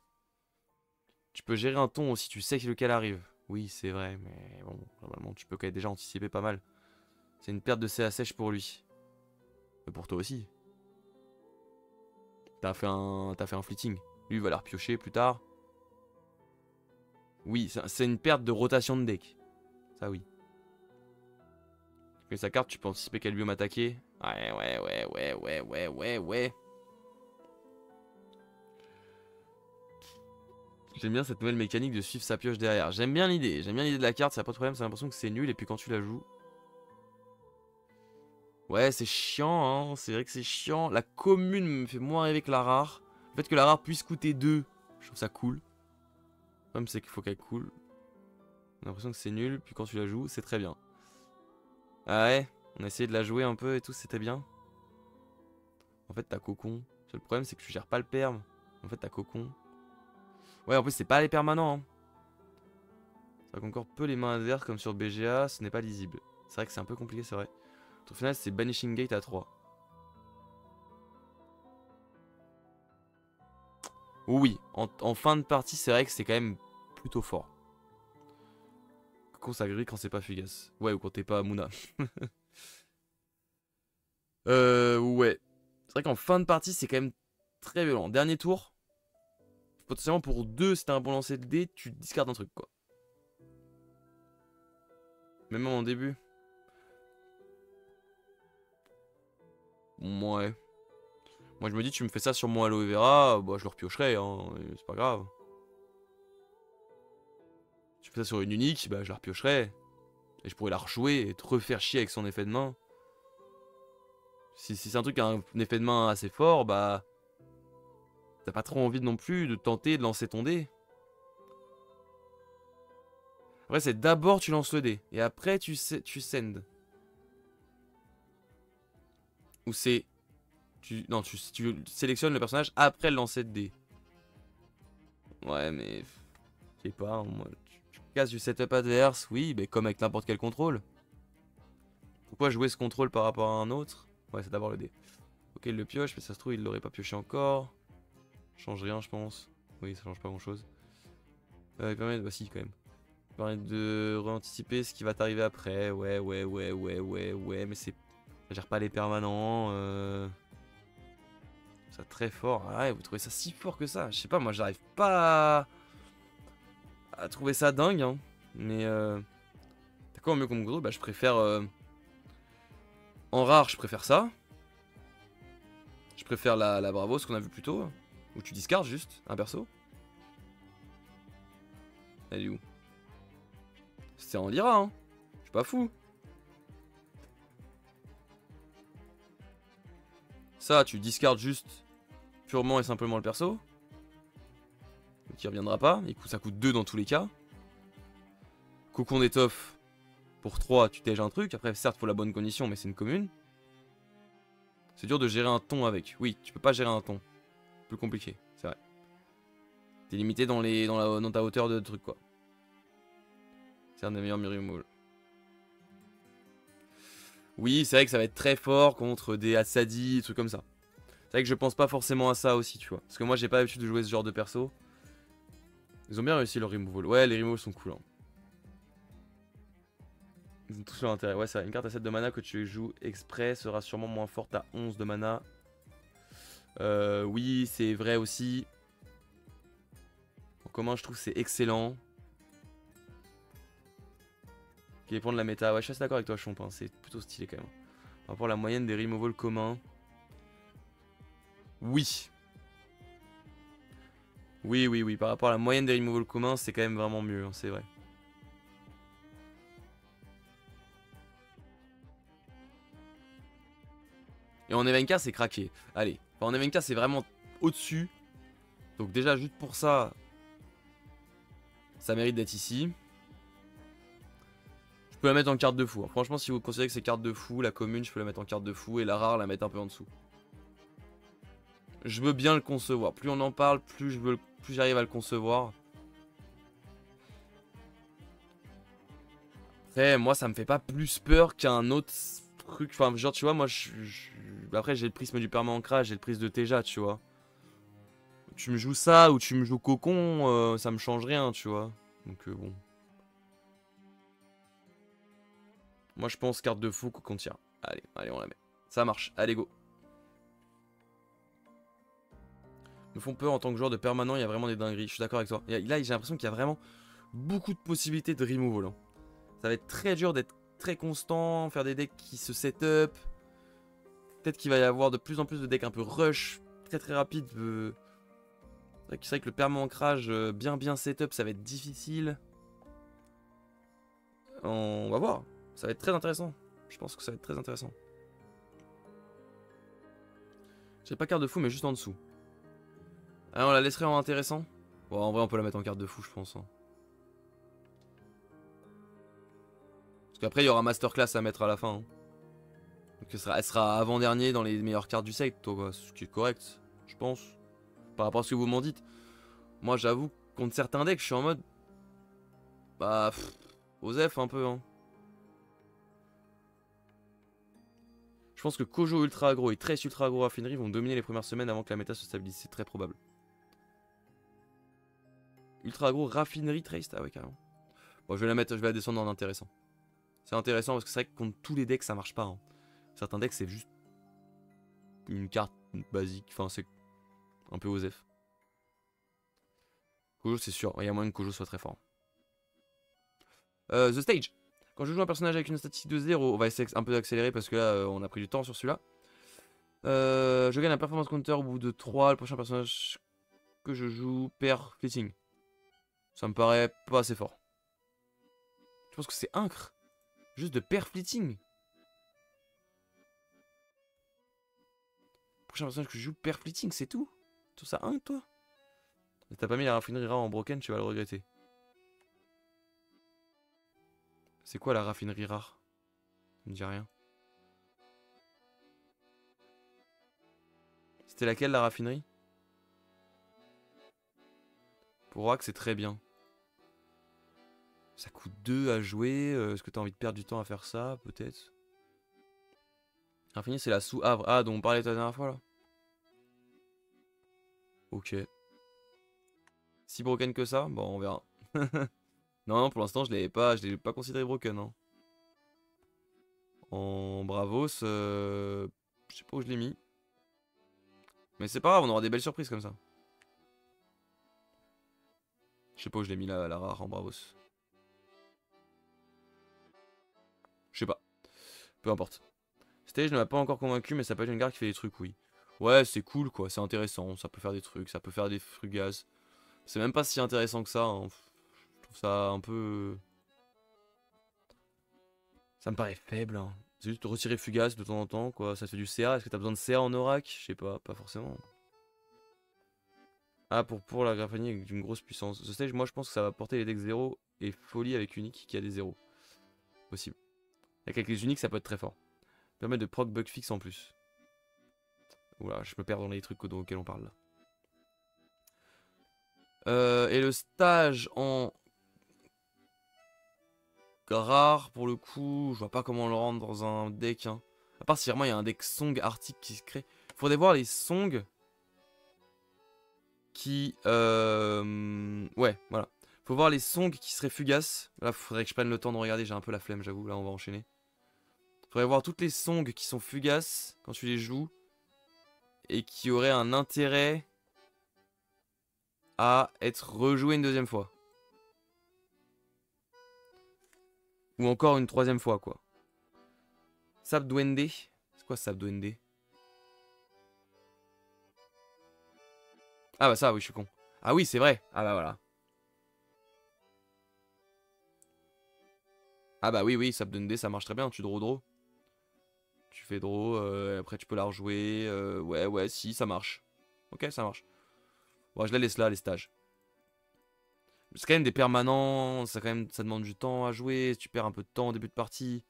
Tu peux gérer un ton aussi, tu sais lequel arrive. Oui, c'est vrai, mais bon, normalement, tu peux quand même déjà anticiper pas mal. C'est une perte de CA sèche pour lui. Mais pour toi aussi. T'as fait un fleeting. Lui, il va la repiocher plus tard. Oui, c'est une perte de rotation de deck. Ça, oui. Et sa carte, tu peux anticiper qu'elle lui m'attaquer. Ouais, ouais, ouais, ouais, ouais, ouais, ouais, ouais. J'aime bien cette nouvelle mécanique de suivre sa pioche derrière. J'aime bien l'idée. J'aime bien l'idée de la carte, ça n'a pas de problème. C'est l'impression que c'est nul. Et puis quand tu la joues. Ouais, c'est chiant, hein. C'est vrai que c'est chiant. La commune me fait moins rêver que la rare. Le fait que la rare puisse coûter 2, je trouve ça cool. Le problème, c'est qu'il faut qu'elle coule. J'ai l'impression que c'est nul. Puis quand tu la joues, c'est très bien. Ah ouais, on a essayé de la jouer un peu et tout, c'était bien. En fait, t'as cocon. Le problème, c'est que tu gères pas le perm. En fait, t'as cocon. Ouais, en plus, c'est pas les permanents. Hein. Ça encore peu les mains adverses comme sur BGA, ce n'est pas lisible. C'est vrai que c'est un peu compliqué, c'est vrai. Au final, c'est Banishing Gate à 3. Oui, en fin de partie, c'est vrai que c'est quand même plutôt fort. Cocon, ça grille quand c'est pas fugace. Ouais, ou quand t'es pas Mouna. Ouais. C'est vrai qu'en fin de partie, c'est quand même très violent. Dernier tour, potentiellement pour 2, si t'as un bon lancer de dés, tu discardes un truc, quoi. Même en début. Ouais. Moi, je me dis, tu me fais ça sur mon aloe vera, bah, je le repiocherai, hein, c'est pas grave. Tu fais ça sur une unique, bah, je la repiocherai. Et je pourrais la rejouer et te refaire chier avec son effet de main. Si c'est un truc qui a un effet de main assez fort, bah... T'as pas trop envie non plus de tenter de lancer ton dé. Après, c'est d'abord tu lances le dé, et après tu send. Ou c'est... Non, tu sélectionnes le personnage après le lancer de dé. Ouais, mais... Je sais pas, moi... Tu casses du setup adverse, oui, mais comme avec n'importe quel contrôle. Pourquoi jouer ce contrôle par rapport à un autre? Ouais, c'est d'abord le dé. Ok, il le pioche, mais ça se trouve, il l'aurait pas pioché encore. Change rien, je pense. Oui, ça change pas grand chose. Il permet... Bah si, quand même. Il permet de réanticiper ce qui va t'arriver après. Ouais, ouais, ouais, ouais, ouais, ouais, mais c'est... Ça gère pas les permanents. Ça très fort. Ah ouais, vous trouvez ça si fort que ça? Je sais pas, moi j'arrive pas à trouver ça dingue. Hein. Mais t'as quoi en mieux comme gros? Bah je préfère... En rare, je préfère ça. Je préfère la Bravo, ce qu'on a vu plus tôt. Où tu discardes juste un perso. Elle est où? C'était en Lyra, hein. Je suis pas fou. Ça, tu discardes juste purement et simplement le perso. Donc il reviendra pas. Et ça coûte 2 dans tous les cas. Cocon d'étoffe. Pour 3, tu tèges un truc. Après, certes, faut la bonne condition, mais c'est une commune. C'est dur de gérer un ton avec. Oui, tu peux pas gérer un ton. Plus compliqué, c'est vrai. T'es limité dans ta hauteur de truc quoi. C'est un des meilleurs removal. Oui, c'est vrai que ça va être très fort contre des Asadi, des trucs comme ça. C'est vrai que je pense pas forcément à ça aussi, tu vois. Parce que moi, j'ai pas l'habitude de jouer ce genre de perso. Ils ont bien réussi leur removal. Ouais, les removals sont cool. Hein. Ils ont tous leur intérêt. Ouais, c'est vrai. Une carte à 7 de mana que tu joues exprès sera sûrement moins forte à 11 de mana. Oui, c'est vrai aussi. En commun, je trouve que c'est excellent. Qui dépend de la méta. Ouais, je suis assez d'accord avec toi, Chomp. Hein. C'est plutôt stylé quand même. Par rapport à la moyenne des removals communs. Oui. Oui, oui, oui. Par rapport à la moyenne des removals communs, c'est quand même vraiment mieux. Hein, c'est vrai. Et en Evenka, c'est craqué. Allez. Enfin, en Evenka, c'est vraiment au-dessus. Donc déjà, juste pour ça, ça mérite d'être ici. Je peux la mettre en carte de fou. Hein. Franchement, si vous considérez que c'est carte de fou, la commune, je peux la mettre en carte de fou. Et la rare, la mettre un peu en dessous. Je veux bien le concevoir. Plus on en parle, plus j'arrive à le concevoir. Après, moi, ça me fait pas plus peur qu'un autre truc. Enfin, genre, tu vois, moi, après, j'ai le prisme du perma-ancrage, j'ai le prisme de Teja, tu vois. Tu me joues ça ou tu me joues Cocon, ça me change rien, tu vois. Donc, bon. Moi, je pense carte de fou, Cocon tire. Allez, allez, on la met. Ça marche. Allez, go. Me font peur en tant que joueur de permanent, il y a vraiment des dingueries. Je suis d'accord avec toi. Et là, j'ai l'impression qu'il y a vraiment beaucoup de possibilités de removal. Hein. Ça va être très dur d'être très constant, faire des decks qui se set up. Peut-être qu'il va y avoir de plus en plus de decks un peu rush, très très rapide. C'est vrai que le perma ancrage bien setup, ça va être difficile. On va voir. Ça va être très intéressant. Je pense que ça va être très intéressant. J'ai pas carte de fou, mais juste en dessous. Ah, on la laisserait en intéressant. Bon, en vrai, on peut la mettre en carte de fou, je pense. Hein. Parce qu'après, il y aura masterclass à mettre à la fin. Hein. Donc, elle sera avant-dernier dans les meilleures cartes du set, toi, ce qui est correct, je pense. Par rapport à ce que vous m'en dites. Moi, j'avoue, contre certains decks, je suis en mode. Bah, Osef un peu, hein. Je pense que Kojo ultra aggro et Trace ultra aggro raffinerie vont dominer les premières semaines avant que la méta se stabilise. C'est très probable. Ultra aggro raffinerie Trace, ah ouais, carrément. Bon, je vais la descendre en intéressant. C'est intéressant parce que c'est vrai que contre tous les decks, ça marche pas. Hein. Certains decks, c'est juste une carte basique. Enfin, c'est un peu Osef. Kojo, c'est sûr. Il y a moyen que Kojo soit très fort. The Stage. Quand je joue un personnage avec une statistique de 0, on va essayer un peu d'accélérer parce que là, on a pris du temps sur celui-là. Je gagne un performance counter au bout de 3. Le prochain personnage que je joue perd fleeting. Ça me paraît pas assez fort. Je pense que c'est incre. Juste de perdre fleeting. Le prochain personnage que je joue perd fleeting, c'est tout. Tout ça incre, toi. T'as pas mis la raffinerie rare en broken, tu vas le regretter. C'est quoi la raffinerie rare? Ça me dit rien. C'était laquelle la raffinerie? Pour Rock, c'est très bien. Ça coûte 2 à jouer. Est-ce que t'as envie de perdre du temps à faire ça? Peut-être. Raffinerie, c'est la sous-havre. Ah, dont on parlait la dernière fois là. Ok. Si broken que ça? Bon, on verra. Non, pour l'instant, je l'ai pas considéré broken. Hein. En Bravos, je sais pas où je l'ai mis. Mais c'est pas grave, on aura des belles surprises comme ça. Je sais pas où je l'ai mis la rare en Bravos. Je sais pas. Peu importe. Stage ne m'a pas encore convaincu, mais ça peut être une carte qui fait des trucs, oui. Ouais, c'est cool quoi, c'est intéressant, ça peut faire des trucs, ça peut faire des frugas. C'est même pas si intéressant que ça. Hein. Je trouve ça un peu. Ça me paraît faible. Hein. C'est juste retirer fugace de temps en temps, quoi. Ça te fait du CA. Est-ce que t'as besoin de CA en Orac? Je sais pas, pas forcément. Ah, pour la graphanie avec une grosse puissance. Ce stage, moi je pense que ça va porter les decks 0 et folie avec unique qui a des 0. Possible. Avec les uniques, ça peut être très fort. Permet de proc bug fixe en plus. Oula, je me perds dans les trucs auxquels on parle là. Et le stage en rare, pour le coup, je vois pas comment le rendre dans un deck. Hein. À part si vraiment il y a un deck Song Arctic qui se crée. Faudrait voir les Songs qui... Ouais, voilà. Faut voir les Songs qui seraient fugaces. Là, faudrait que je prenne le temps de regarder, j'ai un peu la flemme, j'avoue. Là, on va enchaîner. Faudrait voir toutes les Songs qui sont fugaces quand tu les joues. Et qui auraient un intérêt à être rejouées une deuxième fois. Ou encore une troisième fois, quoi. Sap Duende. C'est quoi Sap Duende? Ah bah ça, oui, je suis con. Ah oui, c'est vrai. Ah bah voilà. Ah bah oui, oui, Sap Duende, ça marche très bien. Tu draw. Tu fais draw, après tu peux la rejouer. Ouais, ouais, si, ça marche. Ok, ça marche. Bon, je la laisse là, les stages. C'est quand même des permanents, ça demande du temps à jouer. Tu perds un peu de temps au début de partie.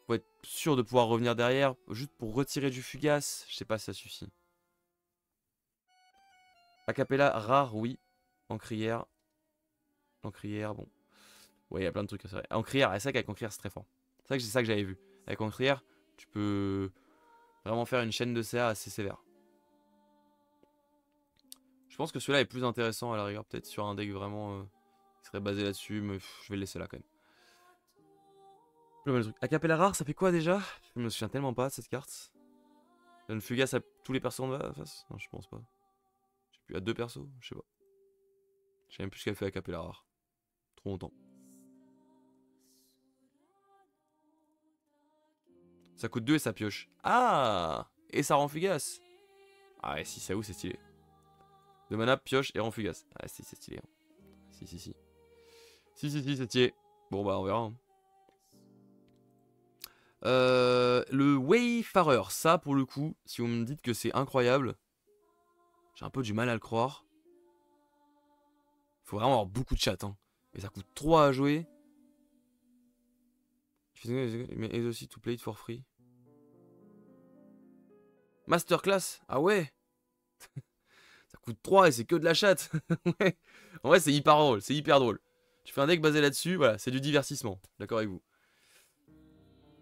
Faut être sûr de pouvoir revenir derrière, juste pour retirer du fugace. Je sais pas si ça suffit. Acapella, rare, oui. Encrière. Encrière, bon. Ouais, il y a plein de trucs, c'est vrai. Encrière, c'est vrai qu'avec Encrière, c'est très fort. C'est vrai que c'est ça que j'avais vu. Avec Encrière, tu peux vraiment faire une chaîne de CA assez sévère. Je pense que celui-là est plus intéressant à la rigueur, peut-être sur un deck vraiment qui serait basé là-dessus, mais je vais le laisser là quand même. Le truc. Acapella rare, ça fait quoi déjà? Je me souviens tellement pas de cette carte. Donne fugace à tous les persos en face? Non, je pense pas. Je sais plus, à deux persos? Je sais pas. Je sais même plus ce qu'elle fait Acapella rare. Trop longtemps. Ça coûte 2 et ça pioche. Ah! Et ça rend fugace. Ah ouais, si, ça où c'est stylé. 2 mana, pioche et rend fugace. Ah si, c'est stylé. Hein. Si, si, si. Si, si, si, c'est stylé. Bon bah on verra. Hein. Le Wayfarer, ça pour le coup, si vous me dites que c'est incroyable, j'ai un peu du mal à le croire. Faut vraiment avoir beaucoup de chat. Hein. Et ça coûte 3 à jouer. Mais aussi to play it for free. Masterclass, ah ouais. Ça coûte 3 et c'est que de la chatte. Ouais. En vrai, c'est hyper drôle, c'est hyper drôle. Tu fais un deck basé là-dessus, voilà, c'est du divertissement. D'accord avec vous.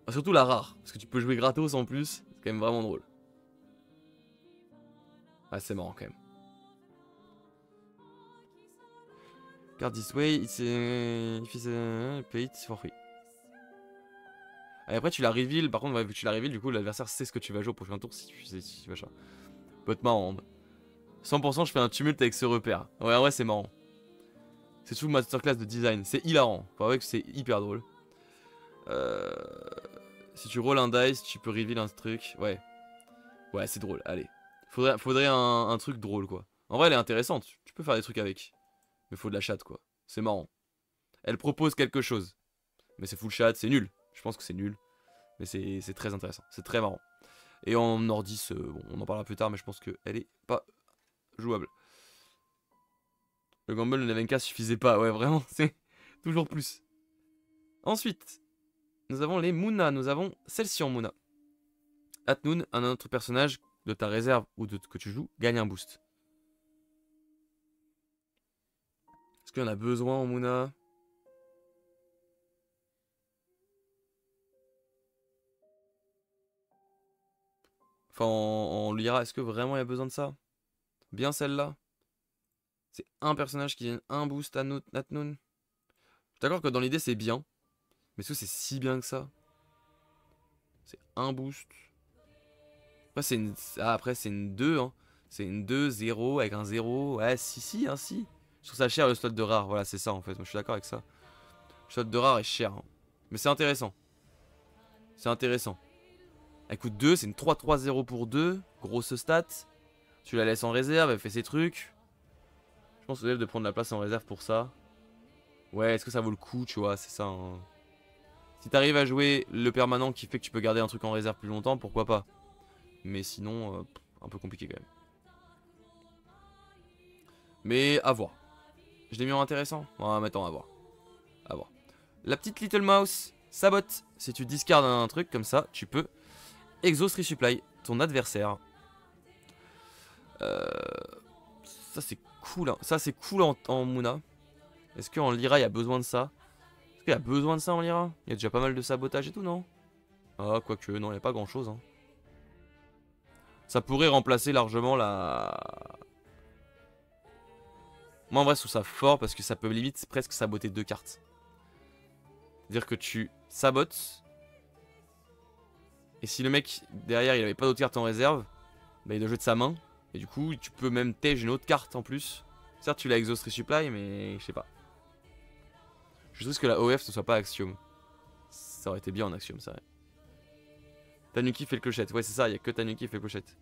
Surtout la rare, parce que tu peux jouer gratos en plus, c'est quand même vraiment drôle. Ah, c'est marrant quand même. Card this way, it's if it's pay it for free. Et après tu la reveal, par contre, ouais, vu que tu la reveal, du coup l'adversaire sait ce que tu vas jouer au prochain tour si tu sais si machin. Peut être marrant. 100% je fais un tumulte avec ce repère. Ouais, en vrai c'est marrant. C'est tout masterclass de design, c'est hilarant. Faut avouer que c'est hyper drôle. Si tu rolls un dice, tu peux reveal un truc. Ouais. Ouais, c'est drôle, allez. Faudrait un truc drôle, quoi. En vrai, elle est intéressante, tu peux faire des trucs avec. Mais faut de la chatte, quoi. C'est marrant. Elle propose quelque chose. Mais c'est full chat, c'est nul. Je pense que c'est nul. Mais c'est très intéressant, c'est très marrant. Et en Nordis, bon, on en parlera plus tard, mais je pense qu'elle est pas jouable. Le Gamble de Nevenka suffisait pas, ouais, vraiment, c'est toujours plus. Ensuite, nous avons les Muna, nous avons celle-ci en Muna. Atnoun, un autre personnage de ta réserve ou de que tu joues, gagne un boost. Est-ce qu'il y en a besoin en Muna? Enfin, en Lyra, est-ce que vraiment il y a besoin de ça? Bien celle-là. C'est un personnage qui gagne un boost à Atnoun. Je suis d'accord que dans l'idée c'est bien. Mais est-ce que c'est si bien que ça? C'est un boost. Après c'est une... Ah, après, c'est une 2. Hein. C'est une 2, 0 avec un 0. Ouais, si, si, hein, si. Je trouve ça cher le slot de rare. Voilà, c'est ça en fait. Moi je suis d'accord avec ça. Le slot de rare est cher. Hein. Mais c'est intéressant. C'est intéressant. Elle coûte 2, c'est une 3-3-0 pour 2. Grosse stat. Tu la laisses en réserve, elle fait ses trucs. Je pense que c'est de prendre la place en réserve pour ça. Ouais, est-ce que ça vaut le coup, tu vois, c'est ça. Hein. Si t'arrives à jouer le permanent qui fait que tu peux garder un truc en réserve plus longtemps, pourquoi pas. Mais sinon, un peu compliqué quand même. Mais à voir. Je l'ai mis en intéressant. Ouais, mais attends, à voir. À voir. La petite Little Mouse sabote. Si tu discardes un truc comme ça, tu peux Exhaust Resupply ton adversaire. Ça c'est cool. Hein. Ça, c'est cool en Muna. Est-ce qu'en Lyra, il y a besoin de ça? Est-ce qu'il y a besoin de ça en Lyra? Il y a déjà pas mal de sabotage et tout, non? Ah, quoique, non, il n'y a pas grand-chose. Hein. Ça pourrait remplacer largement la... Moi, en vrai, je trouve ça fort parce que ça peut limite presque saboter 2 cartes. C'est-à-dire que tu sabotes. Et si le mec, derrière, il avait pas d'autres cartes en réserve, bah, il doit jouer de sa main. Et du coup, tu peux même tège une autre carte en plus. Certes, tu l'as exhaust resupply, mais je sais pas. Je trouve que la OF ne soit pas Axiom. Ça aurait été bien en Axiom, ça. Ouais. Tanuki fait le clochette. Ouais, c'est ça, il y a que Tanuki qui fait le clochette.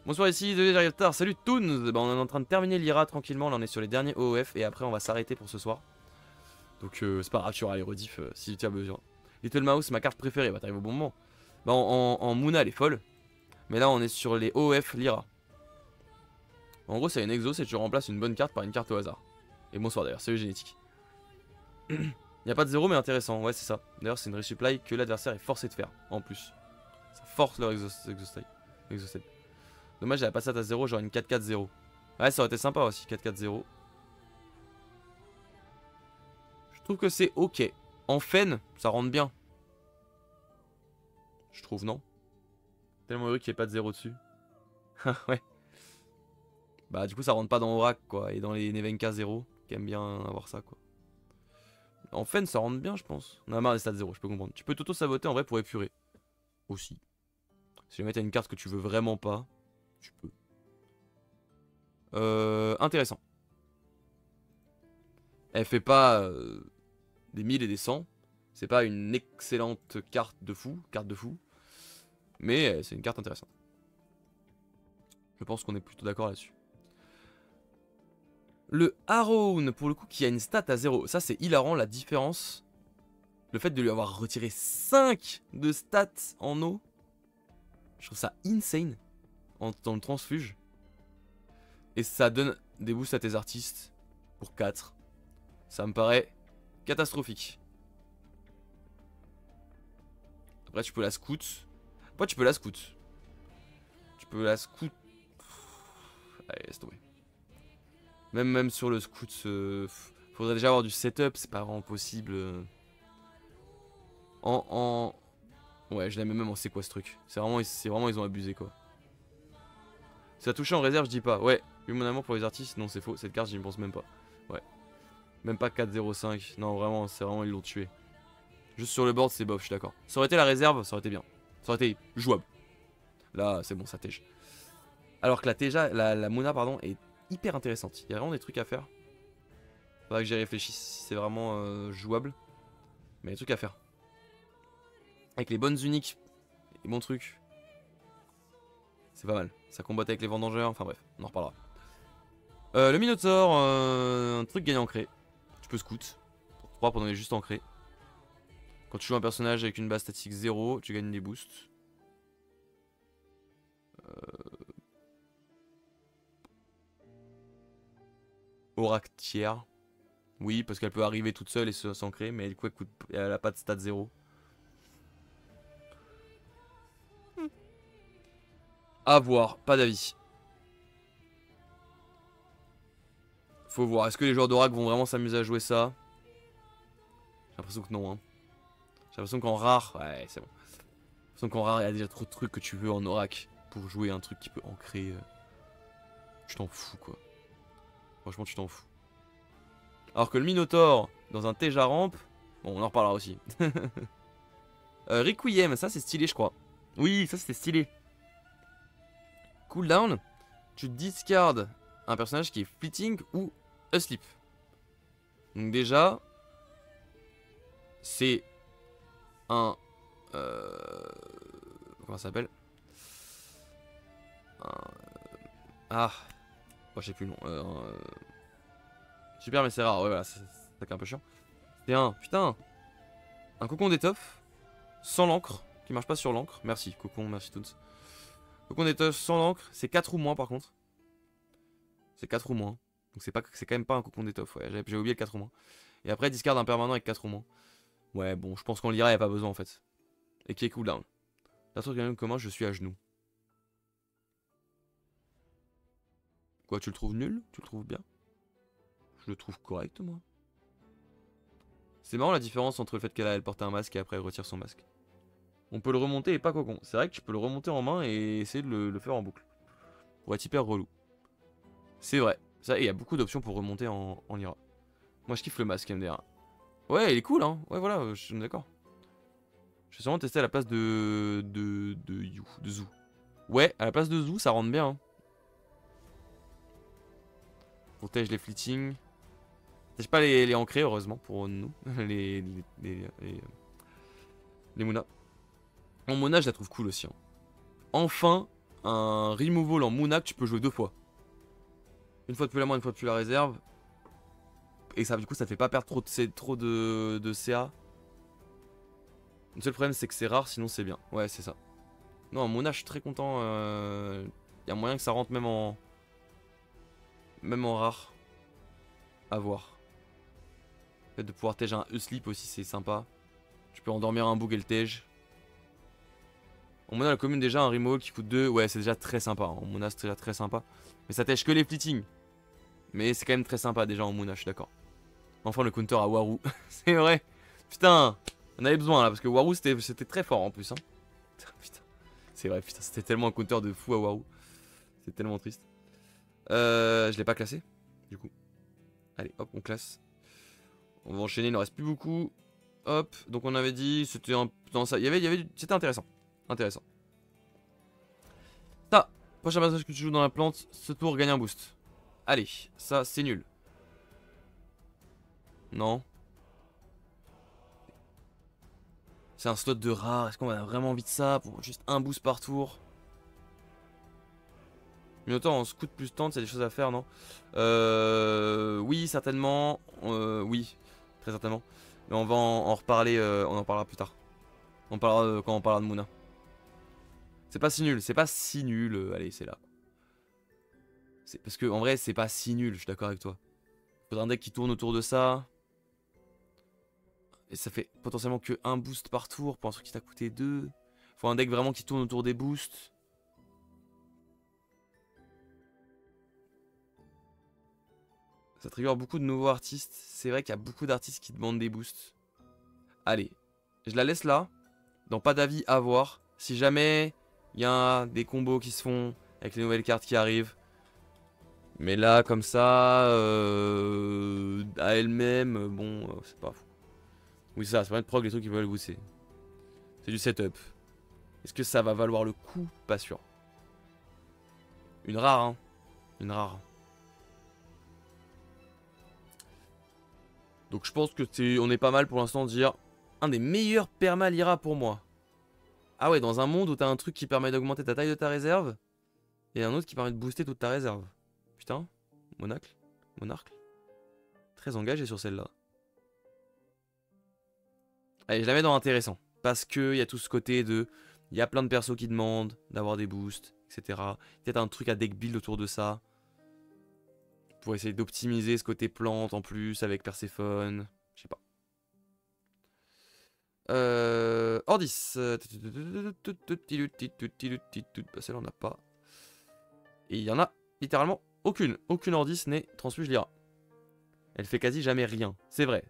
Bonsoir ici, désolé j'arrive tard. Salut Toons. Bah, on est en train de terminer l'IRA tranquillement. Là, on est sur les derniers OOF et après, on va s'arrêter pour ce soir. Donc, c'est pas grave, tu auras les rediff si tu as besoin. Little Mouse, ma carte préférée. Bah, t'arrives au bon moment. Bah, en Muna, elle est folle. Mais là, on est sur les OOF l'IRA. En gros, c'est une exo, c'est que tu remplaces une bonne carte par une carte au hasard. Et bonsoir d'ailleurs, salut génétique. Il n'y a pas de 0 mais intéressant, ouais c'est ça. D'ailleurs c'est une resupply que l'adversaire est forcé de faire, en plus. Ça force leur exhausted. Dommage j'avais pas ça à 0, j'aurais une 4-4-0. Ouais ça aurait été sympa aussi, 4-4-0. Je trouve que c'est ok. En Fen, ça rentre bien. Je trouve, non? Tellement heureux qu'il n'y ait pas de 0 dessus. Ouais. Bah du coup ça rentre pas dans Oracle quoi, et dans les Nevenka 0, qui aiment bien avoir ça quoi. En Fen ça rentre bien je pense. On a marre des stats 0, je peux comprendre. Tu peux t'auto-saboter en vrai pour épurer. Aussi. Si jamais t'as une carte que tu veux vraiment pas, tu peux. Intéressant. Elle fait pas des 1000 et des 100. C'est pas une excellente carte de fou. Mais c'est une carte intéressante. Je pense qu'on est plutôt d'accord là-dessus. Le Haroun, pour le coup, qui a une stat à 0. Ça, c'est hilarant, la différence. Le fait de lui avoir retiré 5 de stats en eau. Je trouve ça insane. Dans le transfuge. Et ça donne des boosts à tes artistes. Pour 4. Ça me paraît catastrophique. Après, tu peux la scout. Après, tu peux la scout. Allez, laisse tomber. Même sur le scout, faudrait déjà avoir du setup, c'est pas vraiment possible. Ouais, je l'aime même en c'est quoi ce truc. C'est vraiment, ils ont abusé quoi. Ça a touché en réserve, je dis pas. Ouais, vu mon amour pour les artistes, non c'est faux. Cette carte, j'y pense même pas. Ouais. Même pas 4-0-5. Non, vraiment, c'est vraiment, ils l'ont tué. Juste sur le board, c'est bof, je suis d'accord. Ça aurait été la réserve, ça aurait été bien. Ça aurait été jouable. Là, c'est bon, ça tège. Alors que la Teja, la Muna, pardon, est hyper intéressante. Il y a vraiment des trucs à faire. Faudra que j'y réfléchisse si c'est vraiment jouable. Mais il y a des trucs à faire. Avec les bonnes uniques, les bons trucs. C'est pas mal. Ça combatte avec les vendangeurs, enfin bref, on en reparlera. Le Minotaur, un truc gagné en cré. Tu peux scout. Pour 3 pour donner juste en cré. Quand tu joues un personnage avec une base statique 0, tu gagnes des boosts. Oractière. Oui, parce qu'elle peut arriver toute seule et s'ancrer, mais du coup, elle a pas de stat 0. À voir, pas d'avis. Faut voir. Est-ce que les joueurs d'Oracle vont vraiment s'amuser à jouer ça? J'ai l'impression que non. Hein. J'ai l'impression qu'en rare, ouais, c'est bon. J'ai l'impression qu'en rare, il y a déjà trop de trucs que tu veux en Oracle pour jouer un truc qui peut ancrer. Tu t'en fous, quoi. Franchement, tu t'en fous. Alors que le Minotaur, dans un Teja Ramp, bon, on en reparlera aussi. Requiem, ça c'est stylé, je crois. Oui, ça c'était stylé. Cooldown, tu discardes un personnage qui est fleeting ou asleep. Donc déjà, c'est un... comment ça s'appelle? Ah, oh, je sais plus le nom. Super mais c'est rare, ouais voilà, c'est un peu chiant. C'est putain, un cocon d'étoffe, sans l'encre, qui marche pas sur l'encre. Merci cocon, merci Toons. Cocon d'étoffe sans l'encre, c'est 4 ou moins par contre. C'est 4 ou moins. Donc c'est quand même pas un cocon d'étoffe, ouais, j'ai oublié le 4 ou moins. Et après discard un permanent avec 4 ou moins. Ouais bon, je pense qu'on l'ira, y a pas besoin en fait. Et qui est cooldown. La truc commun, je suis à genoux. Quoi, tu le trouves nul? Tu le trouves bien? Je le trouve correct, moi. C'est marrant la différence entre le fait qu'elle porte un masque et après elle retire son masque. On peut le remonter et pas cocon. C'est vrai que tu peux le remonter en main et essayer de le faire en boucle. Pour être hyper relou. C'est vrai. Ça, il y a beaucoup d'options pour remonter en Lyra. Moi je kiffe le masque MDR. Ouais, il est cool, hein. Ouais, voilà, je suis d'accord. Je vais sûrement tester à la place de Zou. Ouais, à la place de Zou, ça rentre bien. Hein. Protège les fleeting. Protège pas les ancrés, heureusement, pour nous. Les Muna. En Mona, je la trouve cool aussi. Hein. Enfin, un removal en Muna que tu peux jouer 2 fois. Une fois depuis la main, une fois depuis la réserve. Et ça, du coup, ça te fait pas perdre trop de CA. Le seul problème, c'est que c'est rare, sinon c'est bien. Ouais, c'est ça. Non, en Mona, je suis très content. Y a moyen que ça rentre même en rare. À voir. Le fait de pouvoir tège un E-Sleep aussi, c'est sympa. Tu peux endormir un boug et le tège. En Mona, la commune, déjà, un removal qui coûte 2. Ouais, c'est déjà très sympa. En Mona, c'est déjà très sympa. Mais ça tège que les fleeting. Mais c'est quand même très sympa déjà en Mona, je suis d'accord. Enfin, le counter à Waru. C'est vrai. Putain, on avait besoin là, parce que Waru, c'était très fort en plus. Hein. Putain. C'est vrai, putain, c'était tellement un counter de fou à Waru. C'est tellement triste. Je l'ai pas classé, du coup. Allez, hop, on classe. On va enchaîner, il ne reste plus beaucoup. Hop, donc on avait dit, c'était un... Dans ça, c'était intéressant. Intéressant. Ça, prochain passage que tu joues dans la plante, ce tour gagne un boost. Allez, ça c'est nul. Non. C'est un slot de rare, est-ce qu'on a vraiment envie de ça pour juste un boost par tour? Mais autant en scout plus tente, il y a des choses à faire, non? Oui, certainement. Oui, très certainement. Mais on va en reparler, on en parlera plus tard. On parlera quand on parlera de Mouna. C'est pas si nul, c'est pas si nul. Allez, c'est là. Parce que en vrai, c'est pas si nul, je suis d'accord avec toi. Faudrait un deck qui tourne autour de ça. Et ça fait potentiellement que un boost par tour pour un truc qui t'a coûté 2. Faut un deck vraiment qui tourne autour des boosts. Ça trigger beaucoup de nouveaux artistes. C'est vrai qu'il y a beaucoup d'artistes qui demandent des boosts. Allez, je la laisse là. Dans pas d'avis à voir. Si jamais il y a des combos qui se font avec les nouvelles cartes qui arrivent. Mais là, comme ça, à elle-même, bon, c'est pas fou. Oui, c'est ça, c'est pas de prog les trucs qui veulent booster. C'est du setup. Est-ce que ça va valoir le coup? Pas sûr. Une rare, hein. Une rare. Donc je pense que on est pas mal pour l'instant de dire un des meilleurs perma Lyra pour moi. Ah ouais, dans un monde où t'as un truc qui permet d'augmenter ta taille de ta réserve et un autre qui permet de booster toute ta réserve. Putain, Monacle, Monarque. Très engagé sur celle-là. Allez, je la mets dans intéressant. Parce que y a tout ce côté de... Il y a plein de persos qui demandent d'avoir des boosts, etc. Peut-être un truc à deck build autour de ça. Pour essayer d'optimiser ce côté plante en plus avec Perséphone. Je sais pas. Ordis. Bah celle-là on n'a pas. Et il y en a littéralement aucune. Aucune Ordis n'est transfuge Lyra. Elle fait quasi jamais rien. C'est vrai.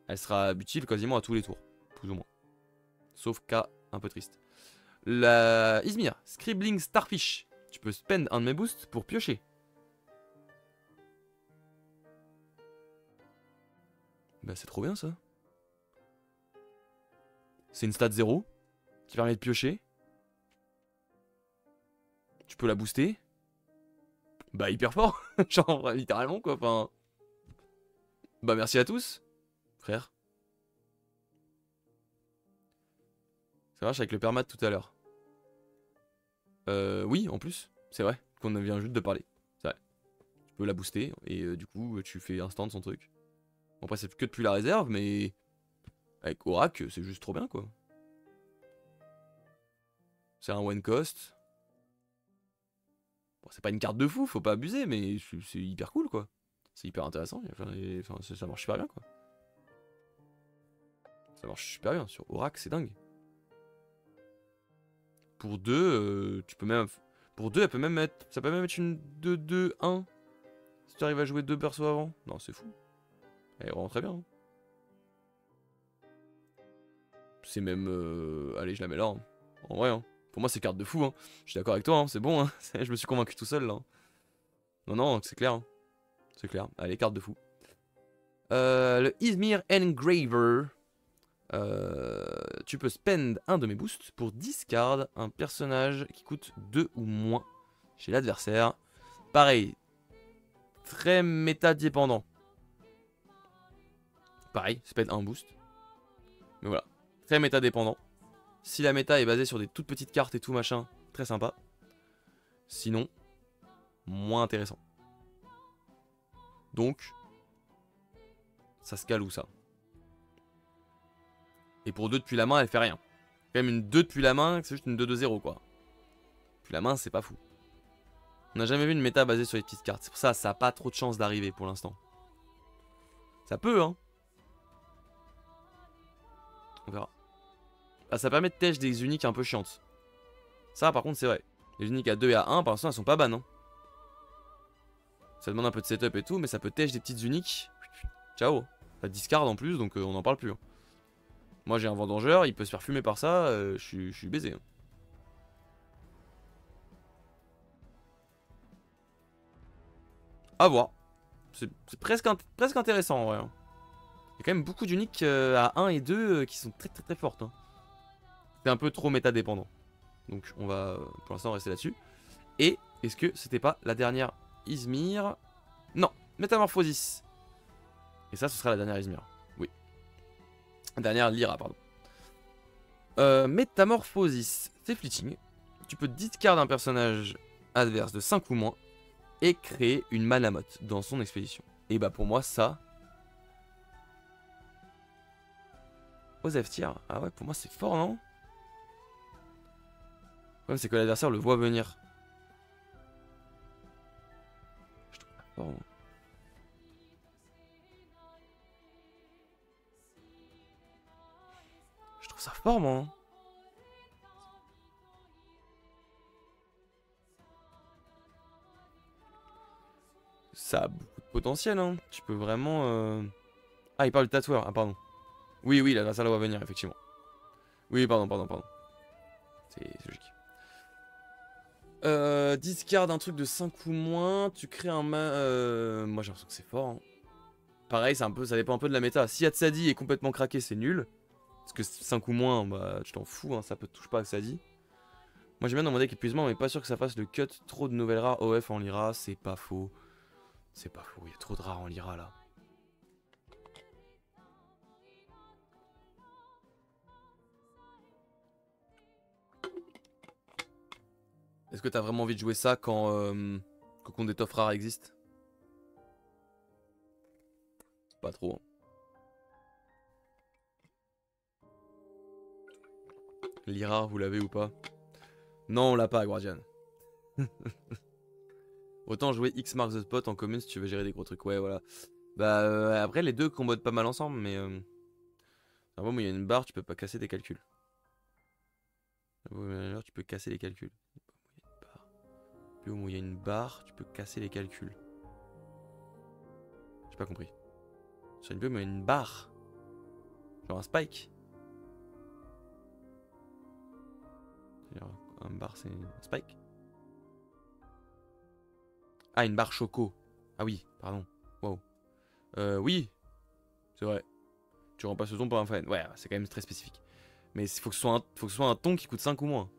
Elle sera utile quasiment à tous les tours. Plus ou moins. Sauf cas un peu triste. La Izmir. Scribbling Starfish. Tu peux spend un de mes boosts pour piocher. Bah c'est trop bien ça. C'est une stat 0 qui permet de piocher. Tu peux la booster. Bah hyper fort. Genre littéralement quoi. Enfin. Bah merci à tous. Frère. Ça marche avec le perma de tout à l'heure. Oui en plus. C'est vrai. Qu'on vient juste de parler. C'est vrai. Tu peux la booster. Et du coup tu fais instant son truc. Bon, après c'est que depuis la réserve. Mais avec Orac c'est juste trop bien quoi. C'est un one cost. Bon, c'est pas une carte de fou, faut pas abuser, mais c'est hyper cool quoi. C'est hyper intéressant, enfin, ça marche super bien quoi. Ça marche super bien, sur Orac c'est dingue. Pour 2, tu peux même Pour 2, elle peut même être... ça peut même être une 2-2-1. Si tu arrives à jouer 2 persos avant. Non, c'est fou. Elle est vraiment très bien. Hein. C'est même... Allez, je la mets là. Hein. En vrai, hein. Pour moi, c'est carte de fou. Hein. Je suis d'accord avec toi, hein. C'est bon. Hein. Je me suis convaincu tout seul, là. Hein. Non, non, c'est clair. Hein. C'est clair. Allez, carte de fou. Le Izmir Engraver. Tu peux spend un de mes boosts pour discard un personnage qui coûte 2 ou moins chez l'adversaire. Pareil. Très méta dépendant. Pareil, spend un boost. Mais voilà. Très méta dépendant. Si la méta est basée sur des toutes petites cartes et tout machin, très sympa. Sinon, moins intéressant. Donc, ça se cale où ça? Et pour 2 depuis la main, elle fait rien. Quand même une 2 depuis la main, c'est juste une 2-2-0 quoi. Depuis la main, c'est pas fou. On n'a jamais vu une méta basée sur les petites cartes. C'est pour ça, ça n'a pas trop de chance d'arriver pour l'instant. Ça peut, hein. On verra. Ah, ça permet de tèche des uniques un peu chiantes. Ça, par contre, c'est vrai. Les uniques à 2 et à 1, par l'instant, elles sont pas bannes. Hein. Ça demande un peu de setup et tout, mais ça peut tèche des petites uniques. Ciao. Ça discard en plus, donc on n'en parle plus. Hein. Moi, j'ai un vendangeur, il peut se faire fumer par ça, je suis baisé. Hein. À voir. C'est presque intéressant en vrai. Hein. Il y a quand même beaucoup d'uniques à 1 et 2 qui sont très fortes. Hein. C'est un peu trop méta dépendant. Donc on va pour l'instant rester là-dessus. Et est-ce que c'était pas la dernière Izmir? Non, Métamorphosis. Et ça, ce sera la dernière Izmir. Oui. La dernière Lyra, pardon. Métamorphosis, c'est fleeting. Tu peux discard un personnage adverse de 5 ou moins et créer une Manamoth dans son expédition. Et bah pour moi, ça... Osef tier. Ah ouais, pour moi, c'est fort, non? Le problème, c'est que l'adversaire le voit venir. Je trouve ça fort, moi. Je trouve ça fort, moi. Hein. Ça a beaucoup de potentiel, hein. Tu peux vraiment... Ah, il parle du tatoueur. Ah, pardon. Oui, oui, l'adversaire le voit venir, effectivement. Oui, pardon. C'est logique. Discard un truc de 5 ou moins, tu crées un moi j'ai l'impression que c'est fort. Hein. Pareil, ça dépend un peu de la méta. Si Hatsadi est complètement craqué, c'est nul. Parce que 5 ou moins, bah tu t'en fous, hein, ça peut touche pas Hatsadi. Moi j'aime bien dans mon deck épuisement, mais pas sûr que ça fasse le cut. Trop de nouvelles rares OF en Lyra, c'est pas faux. C'est pas faux, il y a trop de rares en Lyra là. Est-ce que t'as vraiment envie de jouer ça quand Cocon d'étoffe rare existe? Pas trop. Hein. Lyra, vous l'avez ou pas? Non, on l'a pas, Guardian. Autant jouer X mark the spot en commune si tu veux gérer des gros trucs. Ouais, voilà. Bah, après, les deux combotent pas mal ensemble, mais. À un moment où il y a une barre, tu peux pas casser des calculs. Alors, tu peux casser les calculs. Plus où il y a une barre, tu peux casser les calculs. J'ai pas compris. Sur une bulle, mais il y a une barre. Genre un spike. Un bar, c'est un spike. Ah, une barre choco. Ah oui, pardon. Wow. Oui, c'est vrai. Tu remplaces le ton par un fan. Ouais, c'est quand même très spécifique. Mais il faut que ce soit un ton qui coûte 5 ou moins.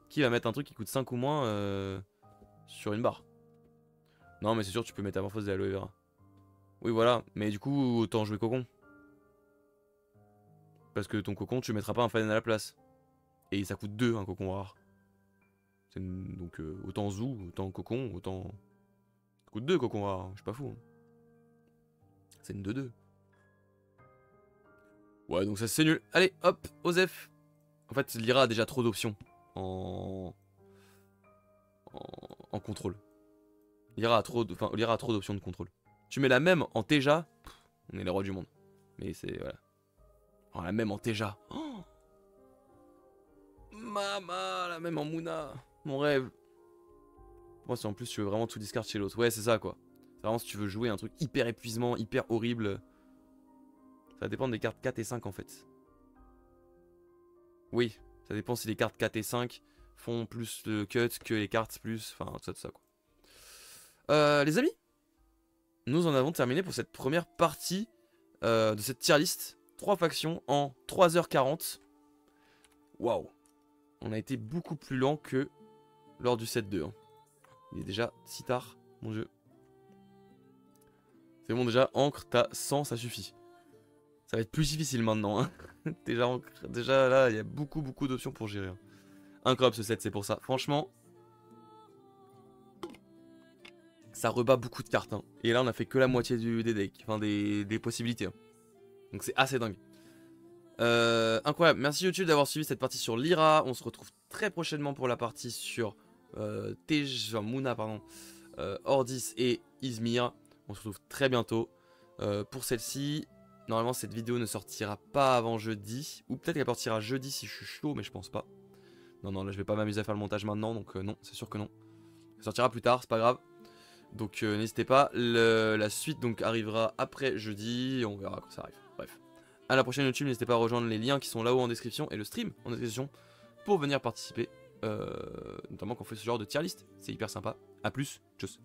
Qui va mettre un truc qui coûte 5 ou moins sur une barre? Non, mais c'est sûr, tu peux métamorphoser l'aloe vera. Oui, voilà. Mais du coup, autant jouer cocon. Parce que ton cocon, tu mettras pas un fan à la place. Et ça coûte 2 un cocon rare. Donc autant zoo, autant cocon, autant... Ça coûte 2 cocon rare, hein. Je suis pas fou. Hein. C'est une 2-2. Ouais, donc ça c'est nul. Allez, hop, Osef. En fait, Lyra a déjà trop d'options en contrôle. Lyra a trop d'options de contrôle. Tu mets la même en Teja, on est les rois du monde. Mais c'est voilà. Oh, la même en Teja. Oh Mama, la même en Muna. Mon rêve. Moi, si en plus tu veux vraiment tout discard chez l'autre. Ouais, c'est ça quoi. C'est vraiment si tu veux jouer un truc hyper épuisement, hyper horrible. Ça dépend des cartes 4 et 5 en fait. Oui, ça dépend si les cartes 4 et 5 font plus de cut que les cartes plus. Enfin, tout ça quoi. Les amis, nous en avons terminé pour cette première partie de cette tier list. 3 factions en 3h40. Waouh. On a été beaucoup plus lent que lors du set 2. Hein. Il est déjà si tard, mon jeu. C'est bon déjà, encre, t'as 100, ça suffit. Ça va être plus difficile maintenant. Hein. déjà là, il y a beaucoup d'options pour gérer. Hein. Incroyable ce set, c'est pour ça. Franchement, ça rebat beaucoup de cartes. Hein. Et là, on a fait que la moitié des decks, enfin des possibilités. Hein. Donc c'est assez dingue. Incroyable. Merci YouTube d'avoir suivi cette partie sur Lyra. On se retrouve très prochainement pour la partie sur Muna, pardon, Ordis et Izmir. On se retrouve très bientôt pour celle-ci. Normalement, cette vidéo ne sortira pas avant jeudi. Ou peut-être qu'elle partira jeudi si je suis chaud, mais je pense pas. Non, là, je vais pas m'amuser à faire le montage maintenant. Donc non, c'est sûr que non. Elle sortira plus tard, c'est pas grave. Donc n'hésitez pas. La suite donc arrivera après jeudi. On verra quand ça arrive. Bref. À la prochaine YouTube, n'hésitez pas à rejoindre les liens qui sont là-haut en description et le stream en description pour venir participer. Notamment quand on fait ce genre de tier list. C'est hyper sympa. A plus, tchuss.